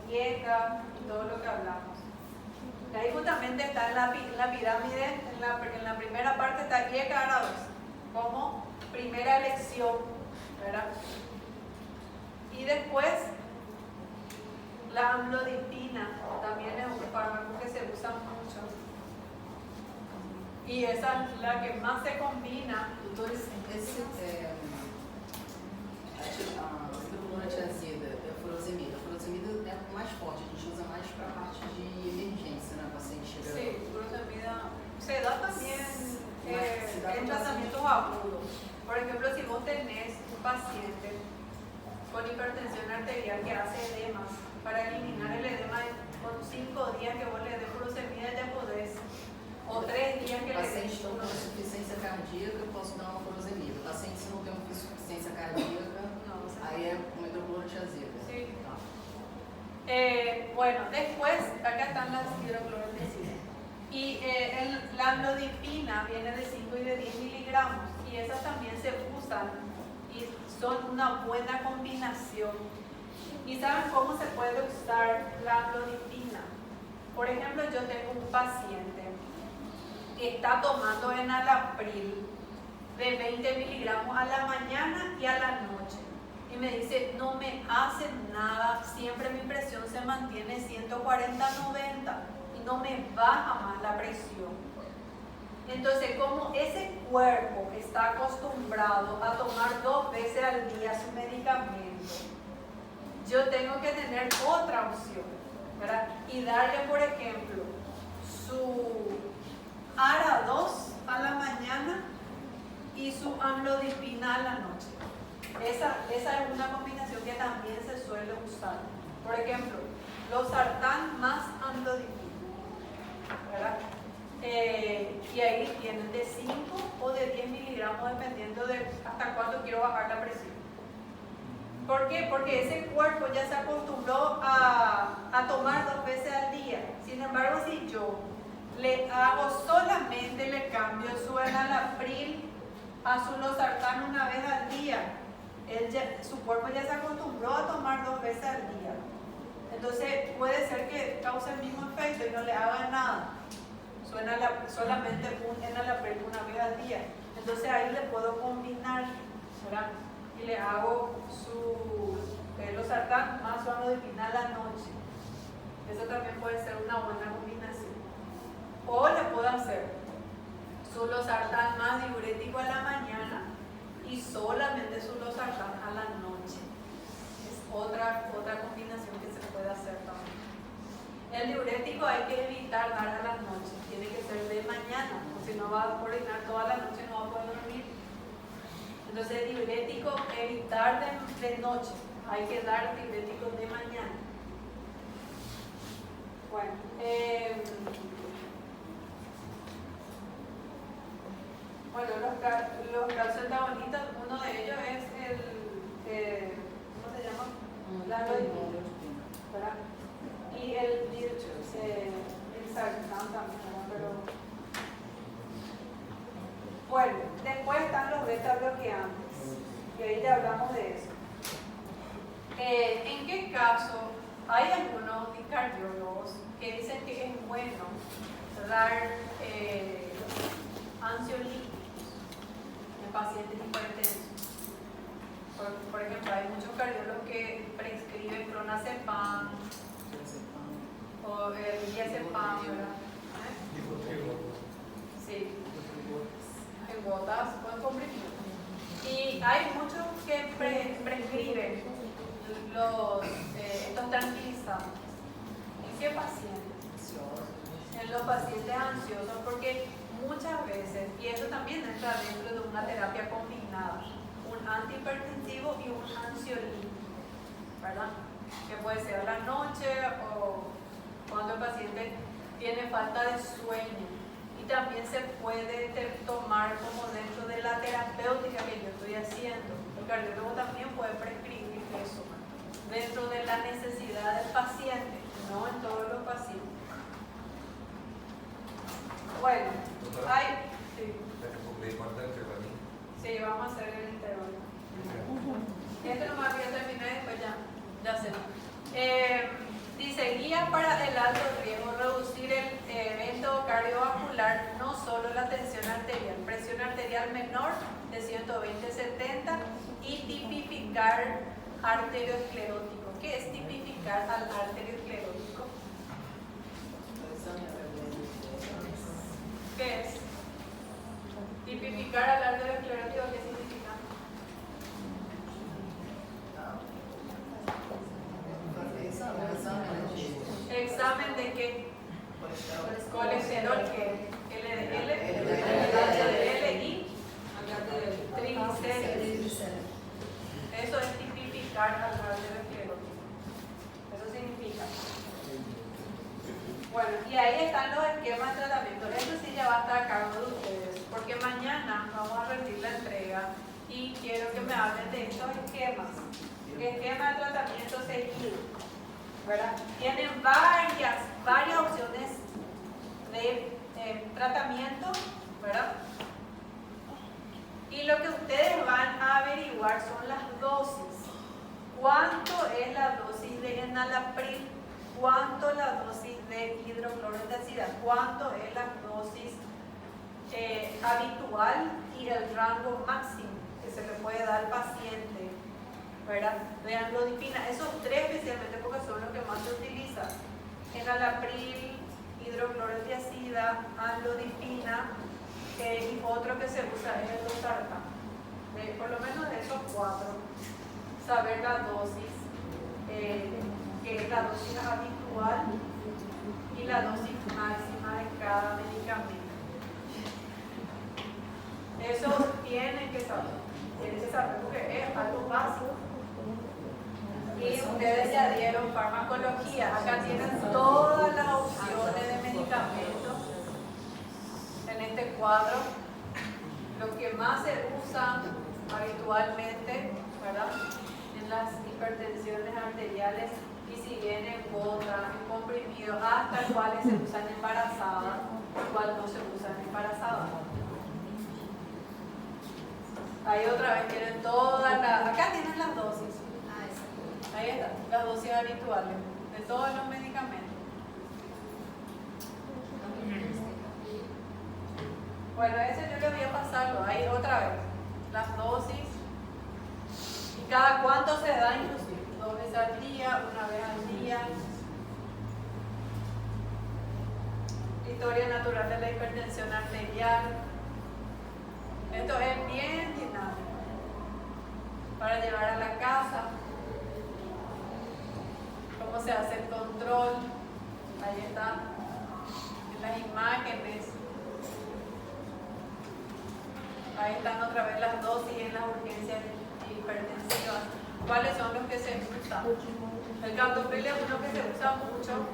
A: IECA y todo lo que hablamos. Ahí justamente está en la pirámide, en la primera parte está IECA árabes, como primera elección, ¿verdad? Y después, la amlodipina también es un fármaco que se usa mucho. Y esa es la que más se combina.
B: Doutores, cloratiazida e a furosemida. A furosemida é mais forte, a gente usa mais para a parte de emergência, né? O paciente chega...
A: Sí, furosemida se da también en tratamientos agudos. Por ejemplo, si vos tenés un paciente con hipertensión arterial que hace edemas, para eliminar el edema con 5 días que vos le des furosemida ya podés. O 3 días que le des.
B: Paciente com insuficiência cardíaca, eu posso dar uma furosemida. Paciente se não tem uma insuficiência cardíaca, aí é uma hidroclorotiazida.
A: Sí. Bueno, después, acá están las hidroclorotiazidas. Y la amlodipina viene de 5 y de 10 miligramos. Y esas también se usan y son una buena combinación. ¿Y saben cómo se puede usar la amlodipina? Por ejemplo, yo tengo un paciente que está tomando enalapril de 20 miligramos a la mañana y a la noche. Y me dice, no me hace nada, siempre mi presión se mantiene 140-90 y no me baja más la presión. Entonces, como ese cuerpo está acostumbrado a tomar 2 veces al día su medicamento, yo tengo que tener otra opción, ¿verdad? Y darle, por ejemplo, su ARA2 a la mañana y su amlodipina a la noche. Esa es una combinación que también se suele usar. Por ejemplo, los sartán más amlodipina, ¿verdad? Y ahí tienen de 5 o de 10 miligramos dependiendo de hasta cuánto quiero bajar la presión. ¿Por qué? Porque ese cuerpo ya se acostumbró a tomar 2 veces al día. Sin embargo, si yo le hago solamente, le cambio su enalapril a su losartán 1 vez al día, su cuerpo ya se acostumbró a tomar 2 veces al día. Entonces puede ser que cause el mismo efecto y no le haga nada. Solamente un enalapril 1 vez al día. Entonces ahí le puedo combinar, ¿verdad? Y le hago su losartán más su amlodipina a la noche. Eso también puede ser una buena combinación. O le puedo hacer su losartán más diurético a la mañana y solamente su losartán a la noche. Es otra combinación que se puede hacer también. El diurético hay que evitar dar a la noche, tiene que ser de mañana, o si no va a orinar toda la noche, no va a poder dormir. Entonces el diurético evitar de noche, hay que dar diurético de mañana. Bueno, los calcioantagonistas, uno de ellos es ¿cómo se llama? La amlodipina, ¿verdad? Y el sartán también, pero bueno, después están los beta bloqueantes, y ahí ya hablamos de eso. ¿En qué caso hay algunos cardiólogos que dicen que es bueno dar ansiolíticos en pacientes hipertensos. Por ejemplo, hay muchos cardiólogos que prescriben clonazepam o el diazepam, ¿verdad? Sí, en gotas o en comprimidos. Y hay muchos que prescriben estos tranquilizantes. ¿En qué pacientes? En los pacientes ansiosos, porque muchas veces, y eso también entra dentro de una terapia combinada, un antihipertensivo y un ansiolítico, ¿verdad? Que puede ser a la noche o cuando el paciente tiene falta de sueño. Y también se puede tomar como dentro de la terapéutica que yo estoy haciendo. El cardiólogo también puede prescribir eso dentro de la necesidad del paciente, no en todos los pacientes. Bueno, hay... Sí, vamos a hacer el intervalo. Esto no me había terminado y después ya sé. Dice, guía para el alto riesgo, reducir el evento cardiovascular, no solo la tensión arterial, presión arterial menor de 120/70 y tipificar arteriosclerótico. ¿Qué es tipificar al arteriosclerótico? ¿Qué es? Tipificar al arteriosclerótico, ¿qué significa? ¿Examen de qué? Colesterol, ¿qué? LDL, HDL y triglicéridos. Eso es tipificar al arteriosclerótico. Eso significa. Bueno, y ahí están los esquemas de tratamiento. Eso sí ya va a estar a cargo de ustedes, porque mañana vamos a rendir la entrega y quiero que me hablen de estos esquemas. Esquema de tratamiento seguido, ¿verdad? Tienen varias opciones de tratamiento, ¿verdad? Y lo que ustedes van a averiguar son las dosis. ¿Cuánto es la dosis de enalapril? ¿Cuánto es la dosis de hidroclorotiazida? ¿Cuánto es la dosis habitual y el rango máximo que se le puede dar al paciente? ¿Verdad? Vean lodipina, esos tres especialmente porque son los que más se utilizan. Enalapril, hidroclorotiazida, amlodipina y otro que se usa es el losartán. Por lo menos de esos cuatro, saber la dosis, que es la dosis habitual y la dosis máxima de cada medicamento. Eso tienen que saber porque es algo básico. Y ustedes ya dieron farmacología. Acá tienen todas las opciones de medicamentos en este cuadro. Los que más se usan habitualmente, ¿verdad? En las hipertensiones arteriales, y si vienen en gota, en comprimidos, hasta cuáles se usan embarazadas y cuáles no se usan embarazadas. Ahí otra vez tienen todas las... Acá tienen las dosis. Ahí están, las dosis habituales de todos los medicamentos. Bueno, ese yo le voy a pasarlo. Ahí otra vez. Las dosis. Y cada cuánto se da inclusive. 2 veces al día, 1 vez al día. Historia natural de la hipertensión arterial. Esto es bien dinámico. Para llevar a la casa. Cómo se hace el control. Ahí está. En las imágenes. Ahí están otra vez las dosis en las urgencias hipertensivas. ¿Cuáles son los que se usan? El captopril es uno que se usa mucho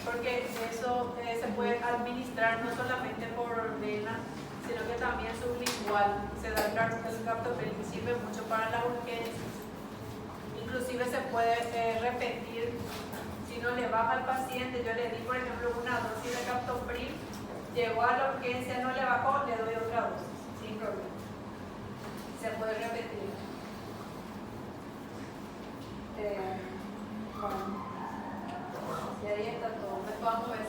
A: porque eso se puede administrar no solamente por vena, sino que también sublingual. Se da el captopril y sirve mucho para las urgencias. Inclusive se puede repetir. Si no le baja al paciente, yo le di por ejemplo una dosis de captopril, llegó a la urgencia, no le bajó, le doy otra dosis, sin problema. Se puede repetir. Bueno, y ahí está todo. Después vamos a ver